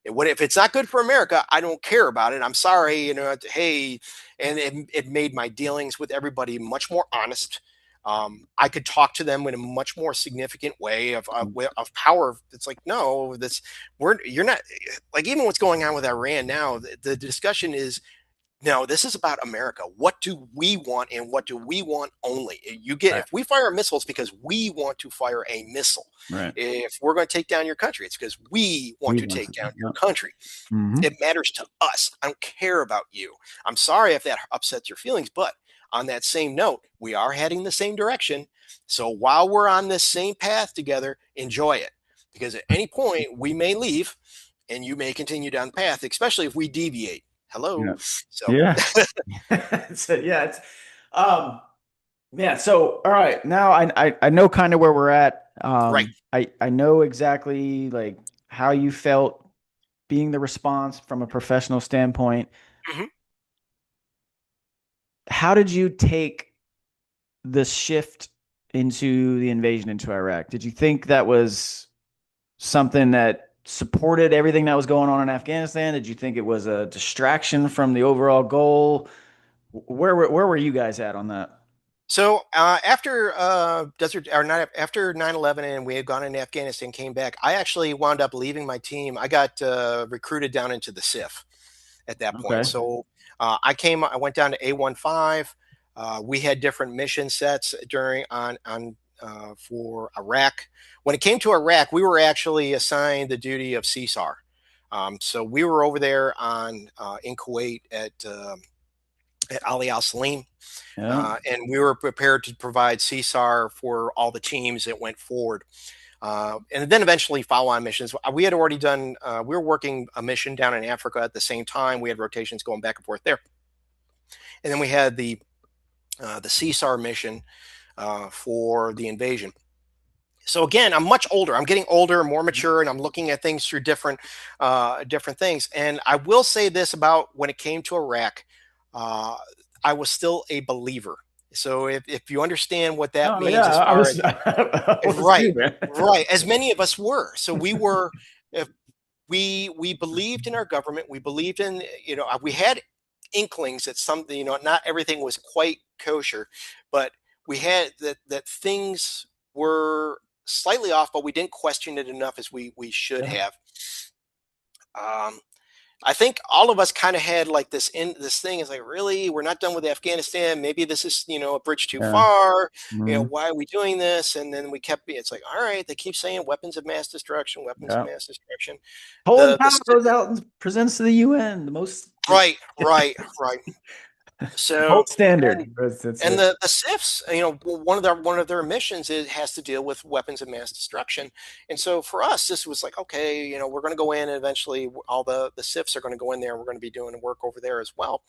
What if it's not good for America? I don't care about it. I'm sorry, hey, and it made my dealings with everybody much more honest. I could talk to them in a much more significant way of power. It's like, no, you're not, like, even what's going on with Iran now, the discussion is, no, this is about America. What do we want, and what do we want only? Right. If we fire missiles because we want to fire a missile. Right. If we're going to take down your country, it's because we want We to want take to. down your Yep. country. Hmm. It matters to us. I don't care about you. I'm sorry if that upsets your feelings, but on that same note, we are heading the same direction. So while we're on this same path together, enjoy it. Because at any point we may leave and you may continue down the path, especially if we deviate. Hello. Yeah. So Yeah. So, yeah. Um, yeah. So, all right. Now I know kind of where we're at. right. I know exactly like how you felt being the response from a professional standpoint. Mhm. How did you take the shift into the invasion into Iraq? Did you think that was something that supported everything that was going on in Afghanistan? Did you think it was a distraction from the overall goal? Where were you guys at on that? So after Desert or not after 9/11 and we had gone into Afghanistan, came back, I actually wound up leaving my team. I got recruited down into the SIF at that point. Okay. So I went down to A15. We had different mission sets during on for Iraq. When it came to Iraq, we were actually assigned the duty of CSAR. So we were over there on in Kuwait at Ali Al Salim, Yeah. and we were prepared to provide CSAR for all the teams that went forward. And then eventually follow-on missions. We had already done. We were working a mission down in Africa at the same time. We had rotations going back and forth there, and then we had the CSAR mission for the invasion. So again, I'm much older. I'm getting older, more mature, and I'm looking at things through different things. And I will say this about when it came to Iraq, uh, I was still a believer. So if you understand what that Oh means yeah, as I far as was I was right, too, man. right, as many of us were. So we were, if we believed in our government. We believed in, we had inklings that something, not everything was quite kosher, but we had that things were slightly off, but we didn't question it enough as we should Yeah. have. Um, I think all of us kind of had like this thing is like, really, we're not done with Afghanistan. Maybe this is, a bridge too Yeah. far. Mhm. Why are we doing this? And then we kept it's like, all right, they keep saying weapons of mass destruction, weapons of Yeah. mass destruction. Colin The Powell goes out and presents to the UN the most right, right, right. So gold standard. and That's and it. the SIFs, one of their missions has to deal with weapons of mass destruction. And so for us, this was like, okay, we're going to go in, and eventually all the SIFs are going to go in there, and we're going to be doing work over there as well.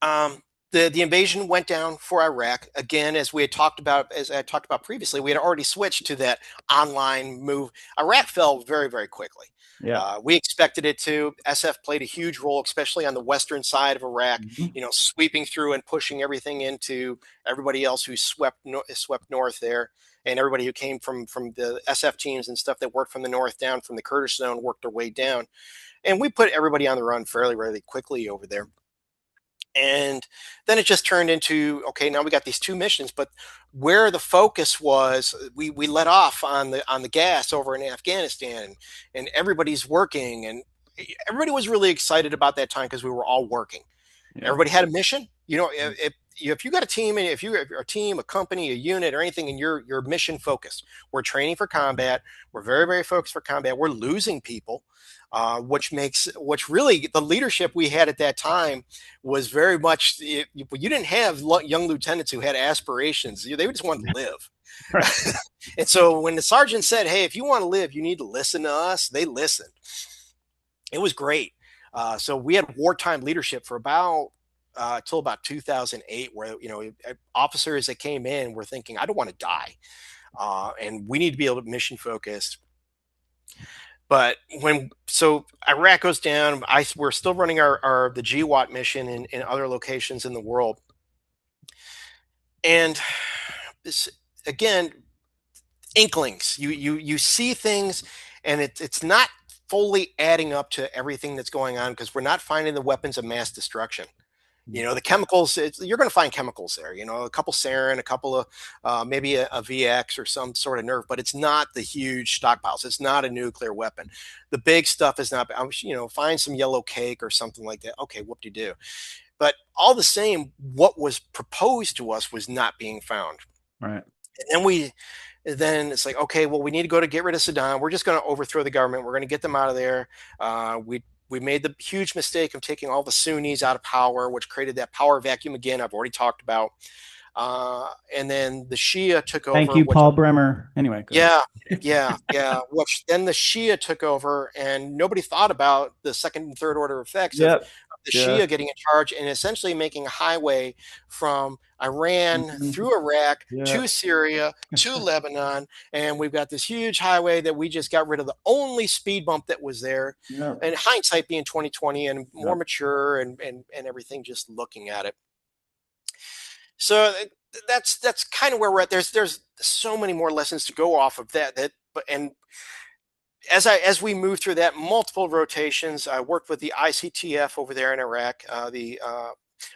Um, the invasion went down for Iraq again, as I talked about previously. We had already switched to that online move. Iraq fell very, very quickly. Yeah. We expected it to. SF played a huge role, especially on the western side of Iraq. Mhm. Sweeping through and pushing everything into everybody else who swept north there, and everybody who came from the SF teams and stuff that worked from the north down from the Kurdish zone worked their way down, and we put everybody on the run fairly, really quickly over there. And then it just turned into, okay, now we got these two missions, but where the focus was, we let off on the gas over in Afghanistan, and everybody's working, and everybody was really excited about that time because we were all working. Yeah. Everybody had a mission. If you got a team, and if you're a team, a company, a unit, or anything, and you're mission focused, we're training for combat. We're very, very focused for combat. We're losing people, which really the leadership we had at that time was very much. You didn't have young lieutenants who had aspirations. They just wanted to live. Right. And so when the sergeant said, "Hey, if you want to live, you need to listen to us," they listened. It was great. So we had wartime leadership for about till about 2008, where officers that came in were thinking, "I don't want to die, and we need to be able to mission focused." But so Iraq goes down, we're still running our the GWOT mission in other locations in the world, and this again, inklings. You see things, and it's not fully adding up to everything that's going on because we're not finding the weapons of mass destruction. The chemicals, you're going to find chemicals there, a couple sarin, a couple of maybe a VX or some sort of nerve, but it's not the huge stockpiles. It's not a nuclear weapon. The big stuff is not, find some yellow cake or something like that. Okay, whoop-de-doo. But all the same, what was proposed to us was not being found. Right. And then it's like, okay, well, we need to go to get rid of Saddam. We're just going to overthrow the government. We're going to get them out of there. We made the huge mistake of taking all the Sunnis out of power, which created that power vacuum again. I've already talked about. And then the Shia took Thank over, you, which Paul Bremer. Anyway, go ahead. yeah, yeah. Which then the Shia took over, and nobody thought about the second and third order effects of Yep. the Yeah. Shia getting in charge and essentially making a highway from Iran Mhm. through Iraq Yeah. to Syria to Lebanon, and we've got this huge highway that we just got rid of the only speed bump that was there. Yep. And hindsight being 2020 and more Yep. mature and everything, just looking at it. So that's kind of where we're at. There's so many more lessons to go off of but and as we move through that multiple rotations, I worked with the ICTF over there in Iraq, the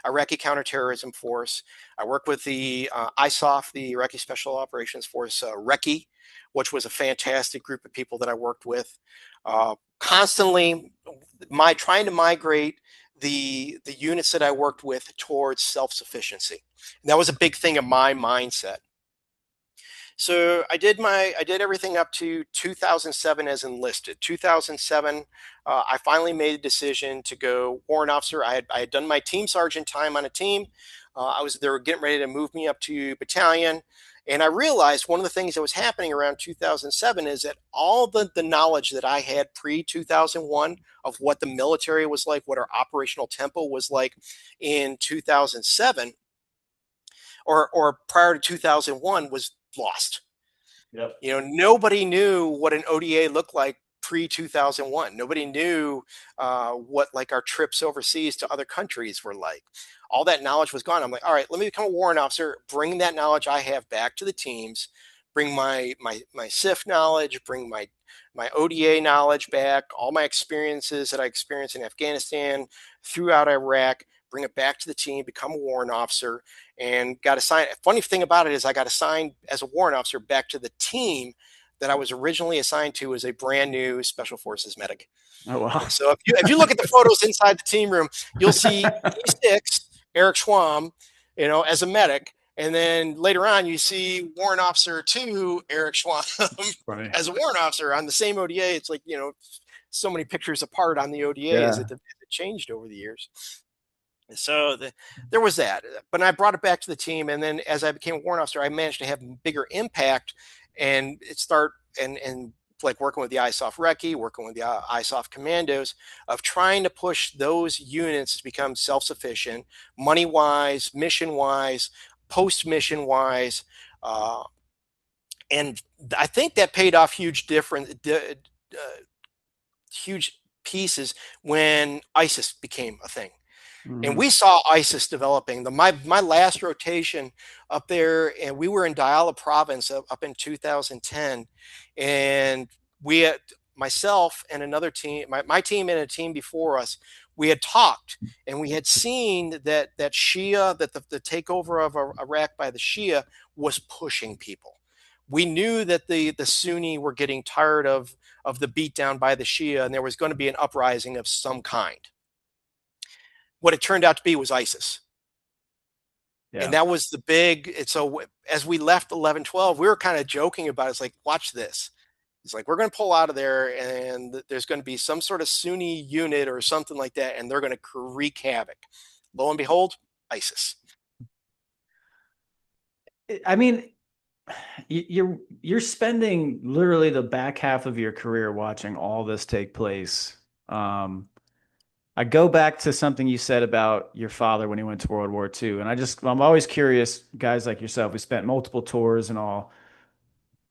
Iraqi Counterterrorism Force. I worked with the ISOF, the Iraqi Special Operations Force, RECI, which was a fantastic group of people that I worked with. Constantly, trying to migrate the units that I worked with towards self-sufficiency. And that was a big thing of my mindset. So I did everything up to 2007 as enlisted. 2007, I finally made a decision to go warrant officer. I had done my team sergeant time on a team. They were getting ready to move me up to battalion. And I realized one of the things that was happening around 2007 is that all the knowledge that I had pre 2001 of what the military was like, what our operational tempo was like in 2007 or prior to 2001 was lost. Yep. Nobody knew what an ODA looked like pre 2001. Nobody knew what like our trips overseas to other countries were like. All that knowledge was gone. I'm like, all right, let me become a warrant officer, bring that knowledge I have back to the teams, bring my SIF knowledge, bring my ODA knowledge back, all my experiences that I experienced in Afghanistan, throughout Iraq, bring it back to the team, become a warrant officer, and got assigned. Funny thing about it is I got assigned as a warrant officer back to the team that I was originally assigned to as a brand new Special Forces medic. Oh wow. And so if you look at the photos inside the team room, you'll see E6 Eric Schwalm, as a medic. And then later on, you see Warrant Officer 2 Eric Schwalm Funny. as a warrant officer on the same ODA. It's like, so many pictures apart on the ODAs. Yeah. It changed over the years. So there was that, but I brought it back to the team, and then as I became a warrant officer, I managed to have bigger impact and start and like working with the ISOF Recce, working with the ISOF Commandos, of trying to push those units to become self-sufficient, money-wise, mission-wise, post-mission-wise, and I think that paid off huge pieces when ISIS became a thing. And Mhm. we saw ISIS developing. My last rotation up there, and we were in Diyala province up in 2010, and we had myself and another team, my team and a team before us, we had talked and we had seen that Shia, that the takeover of Iraq by the Shia was pushing people. We knew that the Sunni were getting tired of the beatdown by the Shia, and there was going to be an uprising of some kind. What it turned out to be was ISIS. And Yeah. that was the big. And so as we left 11-12, we were kind of joking about it. It's like, watch this. It's like, we're going to pull out of there and there's going to be some sort of Sunni unit or something like that. And they're going to wreak havoc. Lo and behold, ISIS. I mean, you're spending literally the back half of your career watching all this take place. Um, I go back to something you said about your father when he went to World War II, and I'm always curious, guys like yourself, we spent multiple tours and all.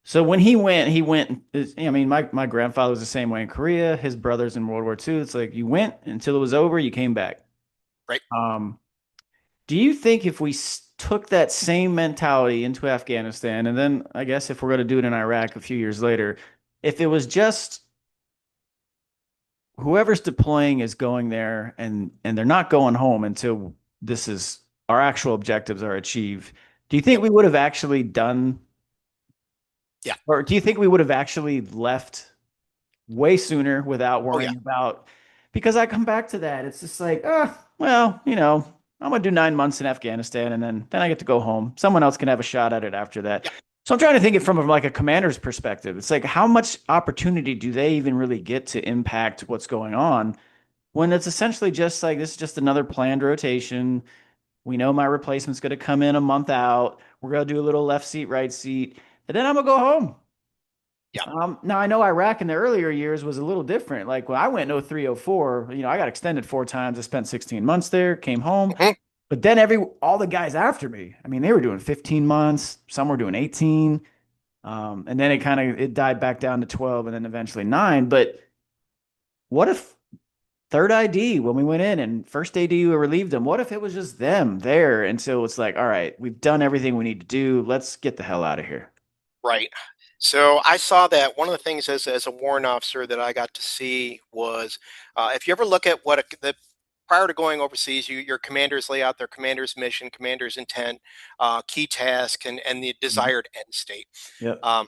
So when he went. I mean, my grandfather was the same way in Korea. His brothers in World War II. It's like you went until it was over, you came back. Right. Um, do you think if we took that same mentality into Afghanistan, and then I guess if we're going to do it in Iraq a few years later, if it was just whoever's deploying is going there and they're not going home until this is our actual objectives are achieved, do you think Yep. we would have actually done, Yeah. or do you think we would have actually left way sooner without Oh yeah. worrying about? Because I come back to that. It's just like, well, I'm gonna do 9 months in Afghanistan and then I get to go home. Someone else can have a shot at it after that. Yeah. So I'm trying to think it from like a commander's perspective. It's like how much opportunity do they even really get to impact what's going on when it's essentially just like this is just another planned rotation. We know my replacement's going to come in a month out. We're going to do a little left seat, right seat, and then I'm going to go home. Yeah. Now I know Iraq in the earlier years was a little different. Like when I went in 03, 04, I got extended 4 times. I spent 16 months there, came home. Mhm. But then all the guys after me, I mean, they were doing 15 months, some were doing 18. And then it died back down to 12 and then eventually 9. But what if third ID when we went in and first AD we relieved them? What if it was just them there? And so it's like, all right, we've done everything we need to do. Let's get the hell out of here. Right. So I saw that one of the things as a warrant officer that I got to see was if you ever look at the prior to going overseas, your commanders lay out their commander's mission, commander's intent, key task, and the Mhm. desired end state. Yep. Um,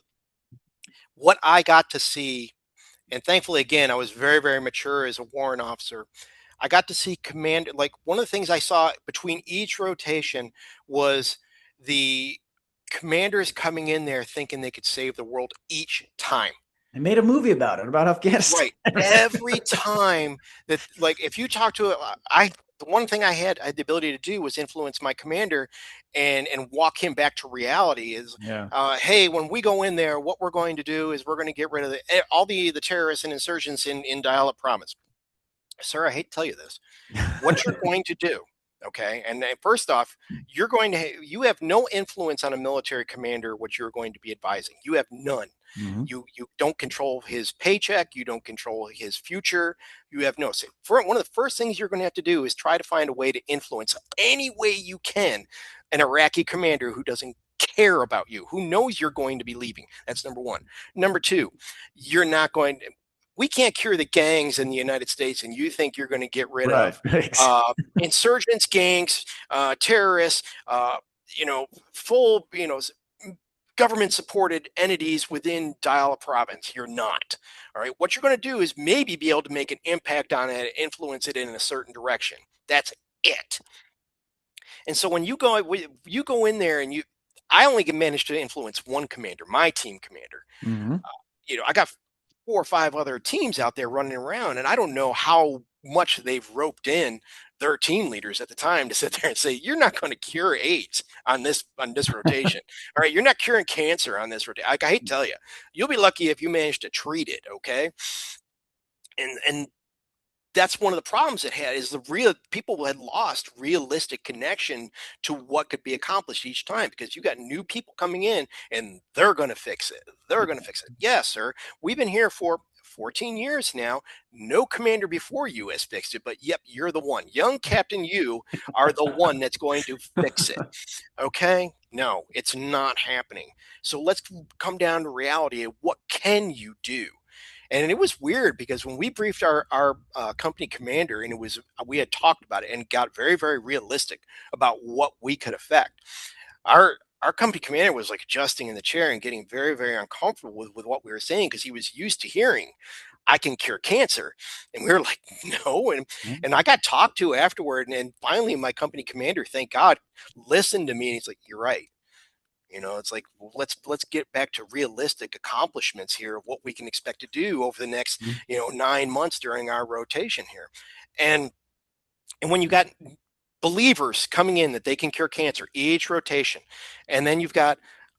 what I got to see, and thankfully, again, I was very, very mature as a warrant officer. I got to see command, like one of the things I saw between each rotation was the commanders coming in there thinking they could save the world each time. They made a movie about Afghanistan. Right. Every time that, like, if you talk to the one thing I had the ability to do was influence my commander and walk him back to reality is, Yeah. hey, when we go in there, what we're going to do is we're going to get rid of all the terrorists and insurgents in Dial-Up Promise. Sir, I hate to tell you this. What you're going to do, okay? And first off, you have no influence on a military commander what you're going to be advising. You have none. Mhm. You don't control his paycheck, you don't control his future. You have no say. For one of the first things you're going to have to do is try to find a way to influence any way you can an Iraqi commander who doesn't care about you, who knows you're going to be leaving. That's number 1. Number 2, you're not going to we can't cure the gangs in the United States, and you think you're going to get rid Right. of insurgents, gangs, terrorists, full, government supported entities within Dial province. You're not. All right. What you're going to do is maybe be able to make an impact on it, influence it in a certain direction. That's it. And so when you go in there and I only managed to influence one commander, my team commander. Mhm. I got 4 or 5 other teams out there running around, and I don't know how much they've roped in their team leaders at the time to sit there and say, "You're not going to cure AIDS on this rotation. All right, you're not curing cancer on this rotation." I hate to tell you, you'll be lucky if you manage to treat it. Okay, and that's one of the problems it had is the real people had lost realistic connection to what could be accomplished each time because you got new people coming in and they're going to fix it. They're going to fix it. Yes, sir. We've been here for 14 years now. No commander before you has fixed it, but yep, you're the one. Young Captain, you are the one that's going to fix it. Okay? No, it's not happening. So let's come down to reality of what can you do? And it was weird because when we briefed our company commander, and we had talked about it and got very very realistic about what we could affect. Our company commander was like adjusting in the chair and getting very very uncomfortable with what we were saying because he was used to hearing I can cure cancer, and we were like no, and I got talked to afterward, and finally my company commander, thank God, listened to me and he's like, you're right. It's like, well, let's get back to realistic accomplishments here of what we can expect to do over the next, 9 months during our rotation here. And when you got believers coming in that they can cure cancer each rotation, and then you've got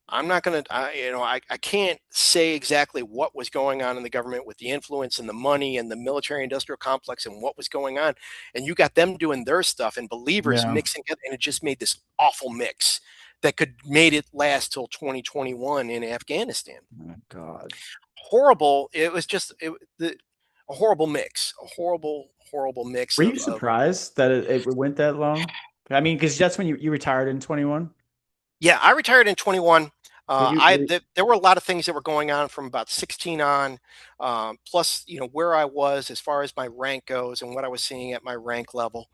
I'm not going to, I can't say exactly what was going on in the government with the influence and the money and the military industrial complex and what was going on. And you got them doing their stuff and believers Yeah. mixing it. And it just made this awful mix that could made it last till 2021 in Afghanistan. Oh, God. Horrible. It was just a horrible mix, a horrible mix Were you of surprised that it went that long? I mean, because that's when you retired in 21. yeah, I retired in 21. Were you, There were a lot of things that were going on from about 16 on, plus where I was as far as my rank goes and what I was seeing at my rank level,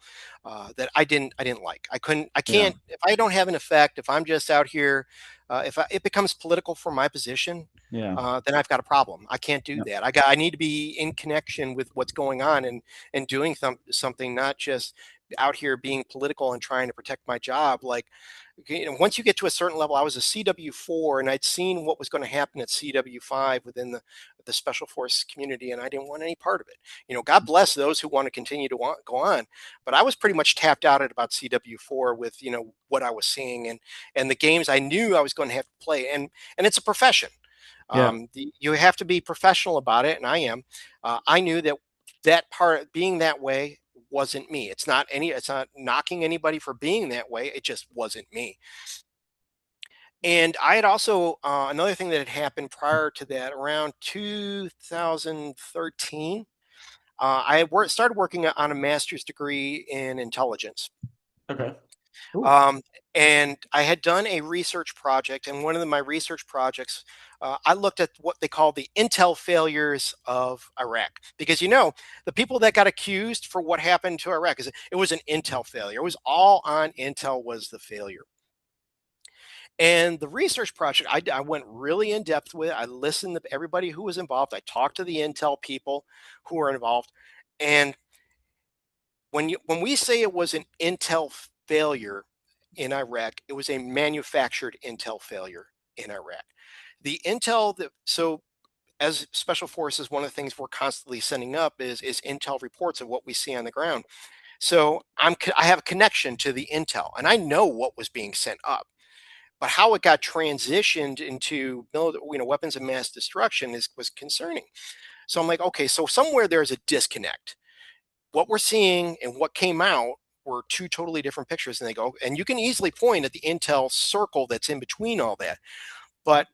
that I didn't like. I yeah, can't if I don't have an effect. If I'm just out here, it becomes political for my position. yeah, Then I've got a problem. I can't do yeah, that. I need to be in connection with what's going on and doing something, not just out here being political and trying to protect my job. Like, once you get to a certain level, I was a CW4 and I'd seen what was going to happen at CW5 within the special force community, and I didn't want any part of it. God bless those who want to continue to go on, but I was pretty much tapped out at about CW4 with what I was seeing and the games I knew I was going to have to play, and it's a profession. yeah, You have to be professional about it, and I am. I knew that part being that way wasn't me. It's not knocking anybody for being that way. It just wasn't me. And I had also another thing that had happened prior to that, around 2013. Started working on a master's degree in intelligence. okay, cool, Um, and I had done a research project, and one of my research projects, I looked at what they call the intel failures of Iraq, because the people that got accused for what happened to Iraq is it was an intel failure. It was all on intel was the failure. And the research project, I went really in depth with it. I listened to everybody who was involved. I talked to the intel people who were involved, and when we say it was an intel failure in Iraq, it was a manufactured intel failure in Iraq. The intel that so as special forces, one of the things we're constantly sending up is intel reports of what we see on the ground. So I have a connection to the intel, and I know what was being sent up. But how it got transitioned into weapons of mass destruction was concerning. So I'm like, okay, so somewhere there's a disconnect. What we're seeing and what came out were two totally different pictures. And they go, and you can easily point at the intel circle that's in between all that. But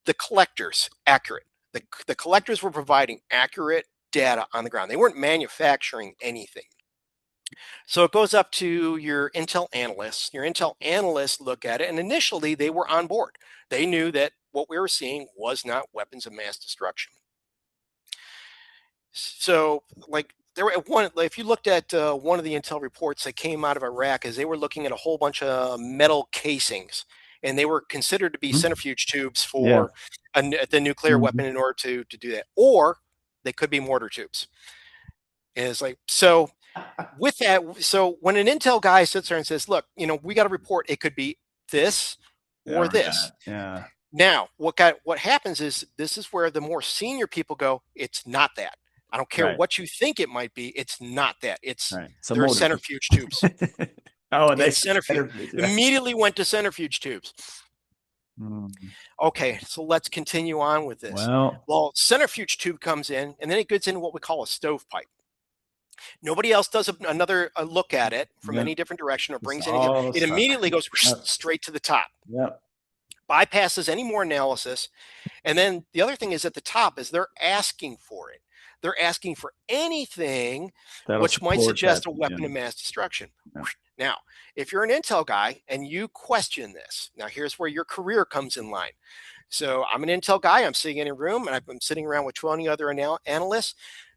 the collectors, accurate. The collectors were providing accurate data on the ground. They weren't manufacturing anything. So it goes up to your intel analysts. Your intel analysts look at it, and initially they were on board. They knew that what we were seeing was not weapons of mass destruction. So, like, there were one. If you looked at one of the intel reports that came out of Iraq, is they were looking at a whole bunch of metal casings, and they were considered to be mhm, centrifuge tubes yeah, for the nuclear mhm, weapon in order to do that, or they could be mortar tubes. And it's like so with that. So when an intel guy sits there and says, "Look, we got a report. It could be this or yeah, this." yeah, Now, what happens is this is where the more senior people go, it's not that. I don't care right, what you think it might be. It's not that. right. So They're motor. centrifuge tubes. Oh, and they It's centrifuge. centrifuge, yeah. Immediately went to centrifuge tubes. Mm. Okay, so let's continue on with this. Well, Well, centrifuge tube comes in, and then it gets into what we call a stovepipe. Nobody else does another look at it from yeah, any different direction or it's brings anything. all It stuff. immediately goes Yep, straight to the top, yep. bypasses any more analysis. And then the other thing is at the top is they're asking for it. They're asking for anything That'll which might support that. suggest a Yeah, weapon of mass destruction. yeah. Now, if you're an intel guy and you question this, now here's where your career comes in line. So I'm an intel guy. I'm sitting in a room and I'm sitting around with 20 other analysts.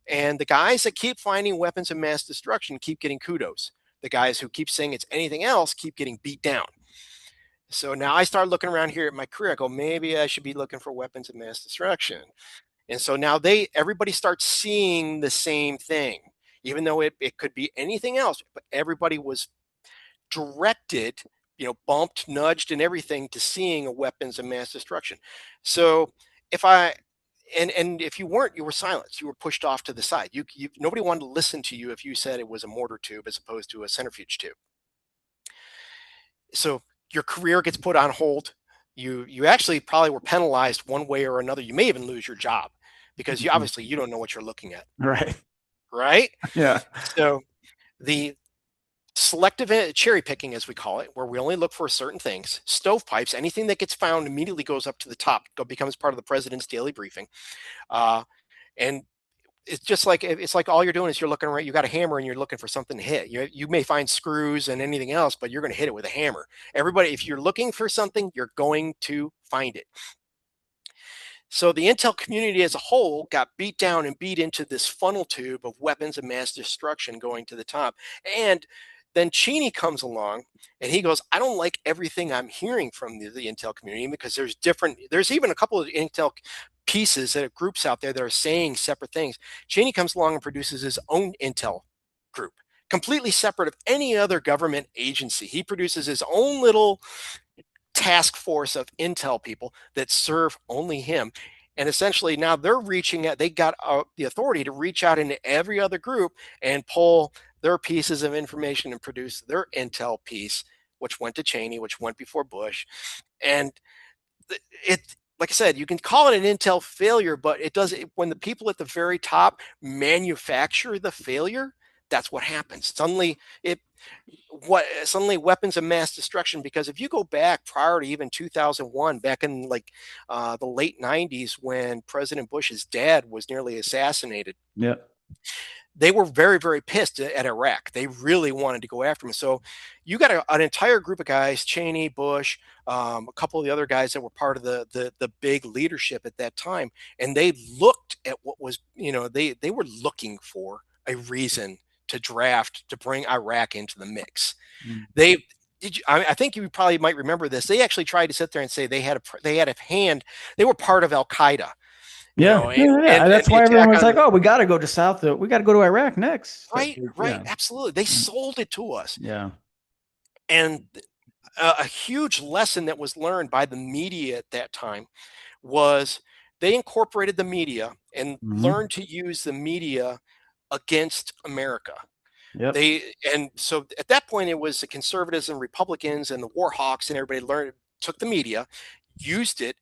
And the guys that keep finding weapons of mass destruction keep getting kudos. The guys who keep saying it's anything else keep getting beat down. So now I start looking around here at my career. I go, maybe I should be looking for weapons of mass destruction. And so now everybody starts seeing the same thing, even though it could be anything else, but everybody was directed, bumped, nudged, and everything to seeing a weapons of mass destruction. So if I and if you weren't, you were silenced. You were pushed off to the side. Nobody wanted to listen to you if you said it was a mortar tube as opposed to a centrifuge tube. So your career gets put on hold. You actually probably were penalized one way or another. You may even lose your job because Mhm. you don't know what you're looking at, Right. right? Yeah. So the selective cherry picking, as we call it, where we only look for certain things, stovepipes, anything that gets found immediately goes up to the top, becomes part of the president's daily briefing. Uh, and it's just like it's like all you're doing is you're looking around. You got a hammer and you're looking for something to hit. You may find screws and anything else, but you're going to hit it with a hammer. Everybody, if you're looking for something, you're going to find it. So the intel community as a whole got beat down and beat into this funnel tube of weapons of mass destruction going to the top. And then Cheney comes along and he goes, I don't like everything I'm hearing from the intel community, because there's even a couple of intel pieces that are groups out there that are saying separate things. Cheney comes along and produces his own intel group, completely separate of any other government agency. He produces his own little task force of intel people that serve only him. And essentially now they're reaching out, they got the authority to reach out into every other group and pull their pieces of information and produce their intel piece, which went to Cheney, which went before Bush. And it, like I said, you can call it an intel failure, but it does, when the people at the very top manufacture the failure, that's what happens. Suddenly weapons of mass destruction. Because if you go back prior to even 2001, back in like the late 90s, when President Bush's dad was nearly assassinated, Yeah. they were very, very pissed at Iraq. They really wanted to go after him. So you got an entire group of guys, Cheney, Bush, a couple of the other guys that were part of the big leadership at that time, and they looked at what was, they were looking for a reason to draft, to bring Iraq into the mix. Mm. They did you, I think you probably might remember this. They actually tried to sit there and say they had a hand. They were part of Al Qaeda, Yeah, and, yeah, yeah. and That's the why everyone attack was like, on. "Oh, we got to go to South. We got to go to Iraq next." Like, Right, right, yeah, absolutely. They sold it to us. yeah. And a huge lesson that was learned by the media at that time was they incorporated the media and Hmm. learned to use the media against America. Yep. And so at that point it was the conservatives and Republicans and the war hawks and everybody took the media, used it,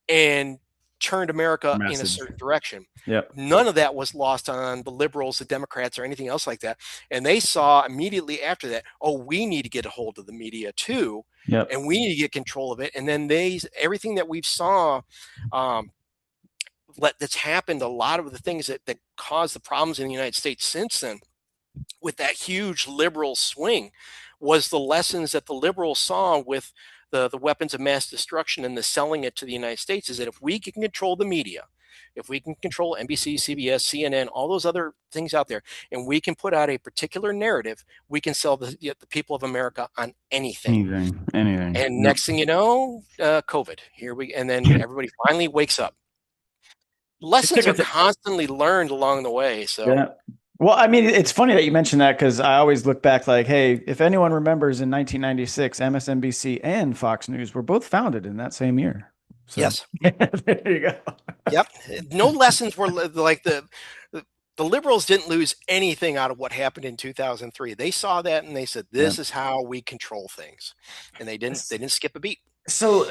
and turned America in a Message. certain direction. Yep. None of that was lost on the liberals, the Democrats, or anything else like that. And they saw immediately after that, oh, we need to get a hold of the media too, Yep. and we need to get control of it. And then everything that we've saw, um, that's happened, a lot of the things that caused the problems in the United States since then, with that huge liberal swing, was the lessons that the liberals saw with the weapons of mass destruction and the selling it to the United States. Is that if we can control the media, if we can control NBC, CBS, CNN, all those other things out there, and we can put out a particular narrative, we can sell the people of America on anything. Anything. Anything. And Yep. next thing you know, COVID. And then everybody finally wakes up. It Lessons took are it. constantly learned along the way. So Yeah. Well, I mean, it's funny that you mentioned that because I always look back like, hey, if anyone remembers in 1996, MSNBC and Fox News were both founded in that same year. So yes. there you go. Yep. No lessons were like the liberals didn't lose anything out of what happened in 2003. They saw that and they said, Yeah. "This is how we control things," and they didn't skip a beat. So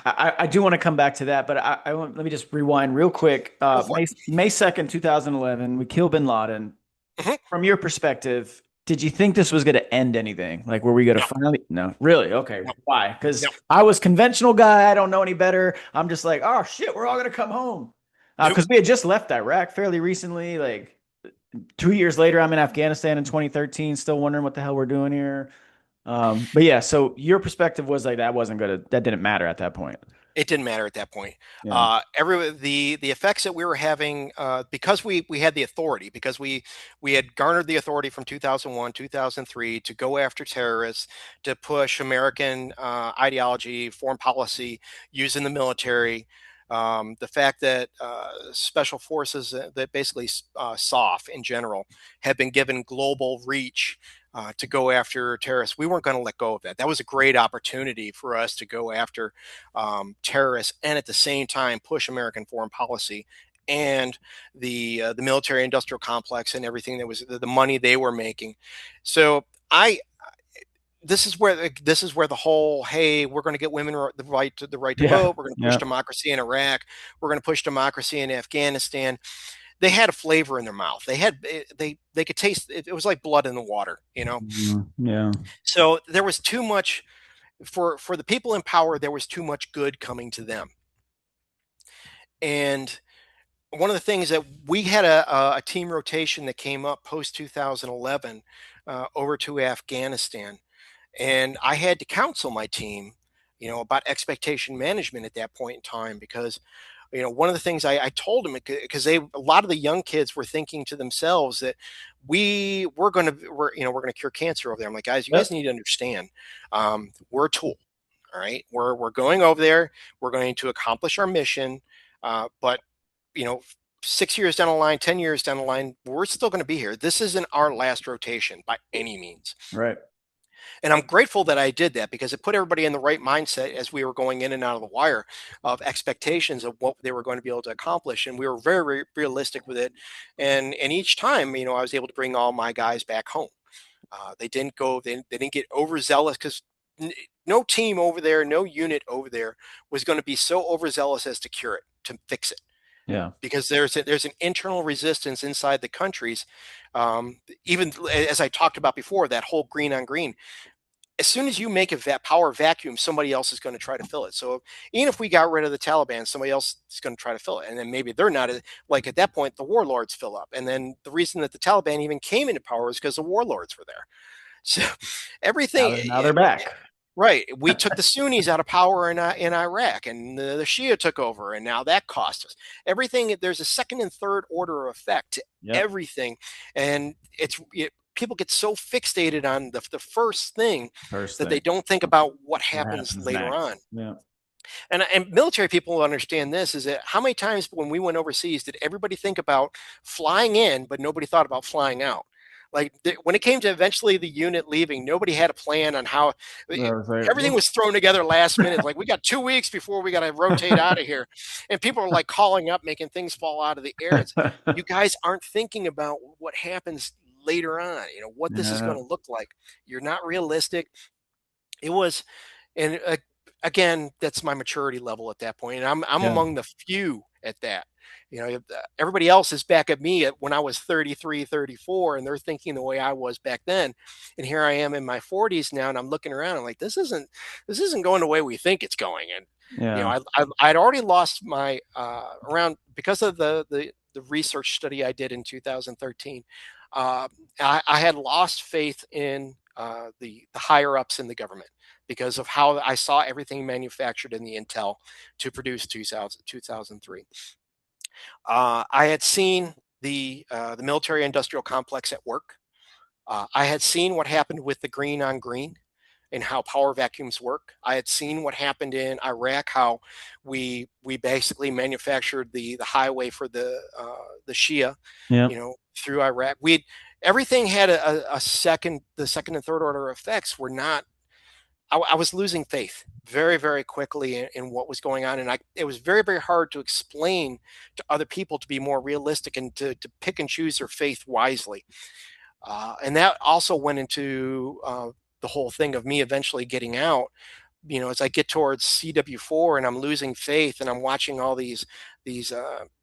I do want to come back to that, but let me just rewind real quick. Go for May 2nd, 2011, we kill bin Laden. it. Hmm. From your perspective, did you think this was going to end anything? Like, were we going to No, finally? No, really? Okay. no, Why? Because no, I was conventional guy. I don't know any better. I'm just like, oh shit, we're all going to come home. nope. Because we had just left Iraq fairly recently. Like 2 years later, I'm in Afghanistan in 2013, still wondering what the hell we're doing here. But yeah, so your perspective was like that didn't matter at that point. It didn't matter at that point. Yeah. The effects that we were having, because we had the authority, because we had garnered the authority from 2001, 2003 to go after terrorists, to push American ideology, foreign policy, using the military. The fact that special forces, that basically SOF in general, have been given global reach to go after terrorists. We weren't going to let go of that. That was a great opportunity for us to go after terrorists and at the same time push American foreign policy and the military industrial complex and everything that was the money they were making. So I this is where the whole, hey, we're going to get women the right to Yeah. vote, we're going to push Yeah. democracy in Iraq, we're going to push democracy in Afghanistan. They had a flavor in their mouth. They could taste it. It was like blood in the water. Yeah. So there was too much for the people in power. There was too much good coming to them, and one of the things that we had a team rotation that came up post 2011 over to Afghanistan, and I had to counsel my team, about expectation management at that point in time because one of the things I told them because a lot of the young kids were thinking to themselves that we're going to cure cancer over there. I'm like, guys, you guys Yep. need to understand, we're a tool. All right, we're going over there. We're going to accomplish our mission, but you know, 6 years down the line, 10 years down the line, we're still going to be here. This isn't our last rotation by any means. Right. And I'm grateful that I did that because it put everybody in the right mindset as we were going in and out of the wire of expectations of what they were going to be able to accomplish. And we were very, very realistic with it. And each time, I was able to bring all my guys back home. They didn't get overzealous because no team over there, no unit over there was going to be so overzealous as to cure it, to fix it Yeah. because there's an internal resistance inside the countries. Even as I talked about before, that whole green on green, as soon as you make a power vacuum, somebody else is going to try to fill it. So even if we got rid of the Taliban, somebody else is going to try to fill it. And then maybe they're not like at that point, the warlords fill up. And then the reason that the Taliban even came into power is because the warlords were there. So everything, Now they're back. right. We took the Sunnis out of power in Iraq, and the Shia took over, and now that cost us everything. There's a second and third order effect to Yep. everything, and people get so fixated on the first thing First that they thing. don't think about what What happens happens later next? on. Yeah. And military people will understand this is that how many times when we went overseas did everybody think about flying in, but nobody thought about flying out? Like when it came to eventually the unit leaving, nobody had a plan on how That was everything was thrown together last minute. Like we got 2 weeks before we got to rotate out of here. And people are like calling up, making things fall out of the air. It's, you guys aren't thinking about what happens later on, what this is Yeah. going to look like. You're not realistic. It was, and again, that's my maturity level at that point. And I'm Yeah. among the few at that. Everybody else is back at me when I was 33, 34, and they're thinking the way I was back then. And here I am in my 40s now, and I'm looking around. I'm like, this isn't going the way we think it's going. And Yeah. I'd already lost my around because of the research study I did in 2013. I had lost faith in the higher ups in the government because of how I saw everything manufactured in the Intel to produce 2003. I had seen the military industrial complex at work. I had seen what happened with the green on green and how power vacuums work. I had seen what happened in Iraq, how we basically manufactured the highway for the Shia, Yeah. through Iraq. We everything had a second, the second and third order effects were not. I was losing faith very, very quickly in what was going on, and it was very, very hard to explain to other people to be more realistic and to pick and choose their faith wisely. And that also went into the whole thing of me eventually getting out. As I get towards CW4 and I'm losing faith, and I'm watching all these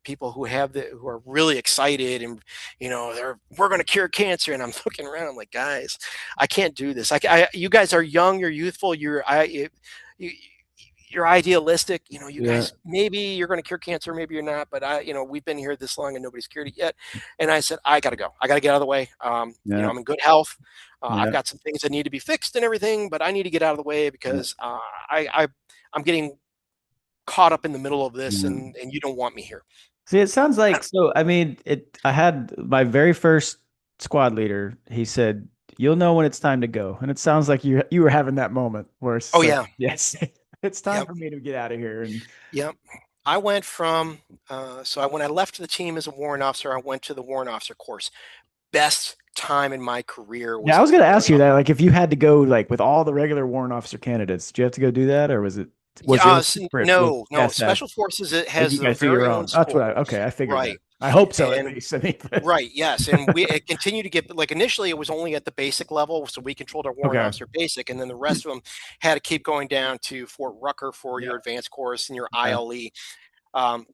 people who are really excited, and we're going to cure cancer, and I'm looking around, I'm like, guys, I can't do this. You guys are young, you're youthful, you're idealistic. You Yeah. guys, maybe you're going to cure cancer, maybe you're not, but we've been here this long and nobody's cured it yet. And I said, I got to go. I got to get out of the way. Yeah. I'm in good health. I've Yeah. got some things that need to be fixed and everything, but I need to get out of the way Yeah. because I'm getting caught up in the middle of this, Yeah. and you don't want me here. See, it sounds like so. I mean, I had my very first squad leader. He said, "You'll know when it's time to go," and it sounds like you were having that moment where it's Oh like, yeah, "Yes, it's time yep, for me to get out of here." And yep. I went from when I left the team as a warrant officer, I went to the warrant officer course. Best time in my career yeah, was I was as a going to ask warrant you that. officer. Like, if you had to go like with all the regular warrant officer candidates, did you have to go do that, or was Yeah, yours separate with no, no. SF? Special Forces, it Like, has you their guys do your very own own. That's what school, I. Okay, I figured that. right? I hope so, at And least. I mean, right, yes, and it continued to get, like, initially it was only at the basic level, so we controlled our warrant okay. officer basic, and then the rest of them had to keep going down to Fort Rucker for Yeah. your advanced course and your Okay. ILE. Um,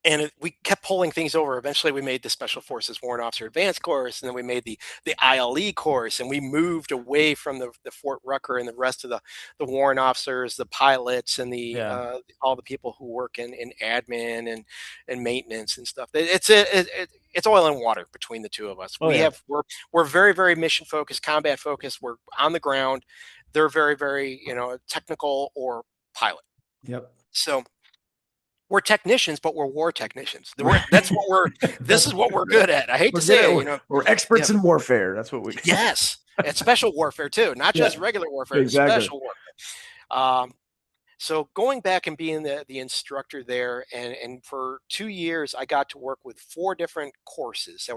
and we kept pulling things over. Eventually, we made the Special Forces Warrant Officer Advanced course, and then we made the ILE course, and we moved away from the Fort Rucker and the rest of the warrant officers, the pilots, and the Yeah. all the people who work in admin and maintenance and stuff. It's oil and water between the two of us. Oh yeah. We're very very mission focused, combat focused. We're on the ground. They're very very technical or pilot. Yep. So we're technicians, but we're war technicians. Right. That's what we're. This That's is what we're good at. I hate we're to good say at. it, We're Yeah, experts in warfare. That's what we. yes, it's special warfare too, not Yeah. just regular warfare. It's Exactly. special warfare. Um, so going back and being the instructor there, and for 2 years, I got to work with 4 different courses.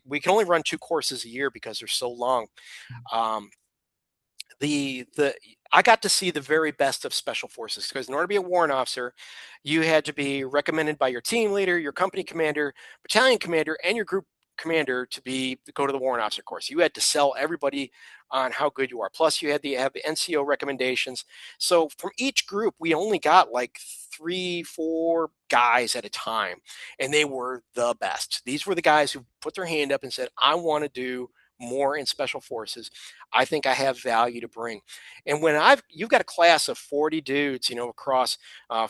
We can only run 2 courses a year because they're so long. Um, the I got to see the very best of special forces because in order to be a warrant officer, you had to be recommended by your team leader, your company commander, battalion commander, and your group commander to go to the warrant officer course. You had to sell everybody on how good you are. Plus, you had to have the NCO recommendations. So from each group, we only got like 3, 4 guys at a time, and they were the best. These were the guys who put their hand up and said, "I want to do more in special forces. I think I have value to bring." And when you've got a class of 40 dudes, across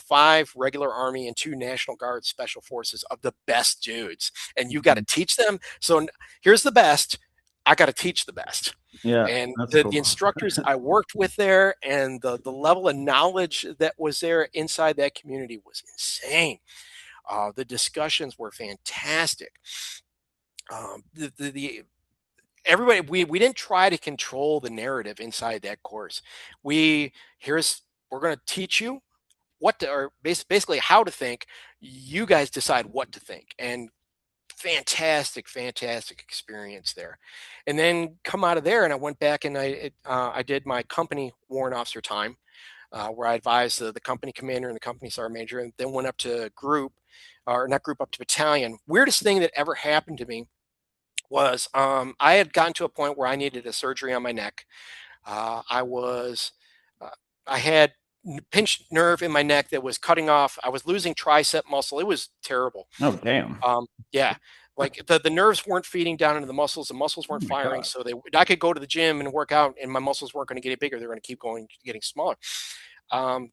5 regular Army and 2 National Guard special forces of the best dudes, and you've got to Mhm. teach them. So here's the best. I got to teach the best. Yeah, And that's the cool. instructors I worked with there and the level of knowledge that was there inside that community was insane. The discussions were fantastic. The everybody we didn't try to control the narrative inside that course. we here's we're going to teach you what to, or basically how to think. You guys decide what to think. And fantastic experience there. And then come out of there, and I went back and I did my company warrant officer time, where I advised the company commander and the company sergeant major, and then went up to group, or not group, up to battalion. Weirdest thing that ever happened to me was, I had gotten to a point where I needed a surgery on my neck. I was, uh, I had pinched nerve in my neck that was cutting off. I was losing tricep muscle. It was terrible. Oh damn. Yeah, like the nerves weren't feeding down into the muscles. The muscles Oh weren't my firing. god. So I could go to the gym and work out, and my muscles weren't going to get bigger. They're going to keep getting smaller. And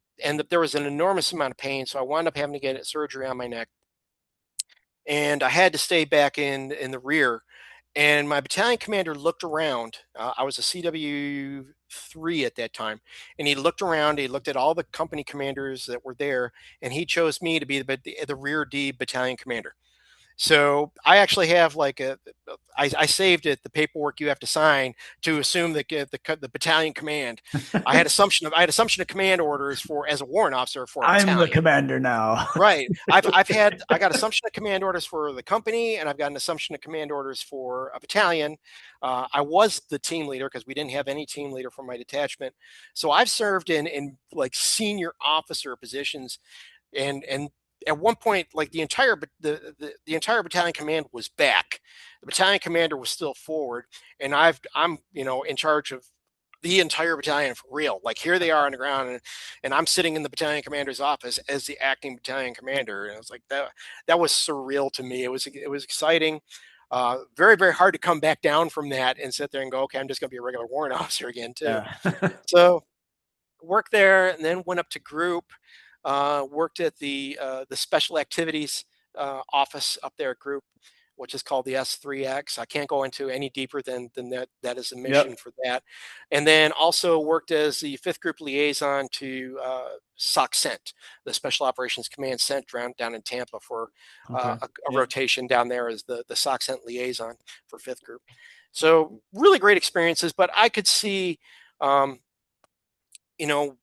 there was an enormous amount of pain. So I wound up having to get surgery on my neck, and I had to stay back in the rear. And my battalion commander looked around. I was a CW3 at that time, and he looked around. He looked at all the company commanders that were there, and he chose me to be the rear D battalion commander. So I actually have like I saved it, the paperwork you have to sign to assume that the battalion command. I had assumption of command orders for as a warrant officer for a I'm the battalion. commander now. Right. I got assumption of command orders for the company, and I've got an assumption of command orders for a battalion. I was the team leader because we didn't have any team leader for my detachment. So I've served in like senior officer positions, and at one point, like the entire battalion command was back. The battalion commander was still forward, and I'm in charge of the entire battalion for real. Like here they are on the ground, and I'm sitting in the battalion commander's office as the acting battalion commander. And I was like, that was surreal to me. It was exciting. Very, very hard to come back down from that and sit there and go, okay, I'm just going to be a regular warrant officer again too. Yeah. So worked there, and then went up to group. Worked at the special activities office up there at group, which is called the S3X. I can't go into any deeper than that. That is a mission Yep. for that. And then also worked as the 5th Group liaison to SOC CENT, the Special Operations Command CENT down in Tampa, for Okay. a Yep. rotation down there as the SOC CENT liaison for 5th Group. So really great experiences, but I could see,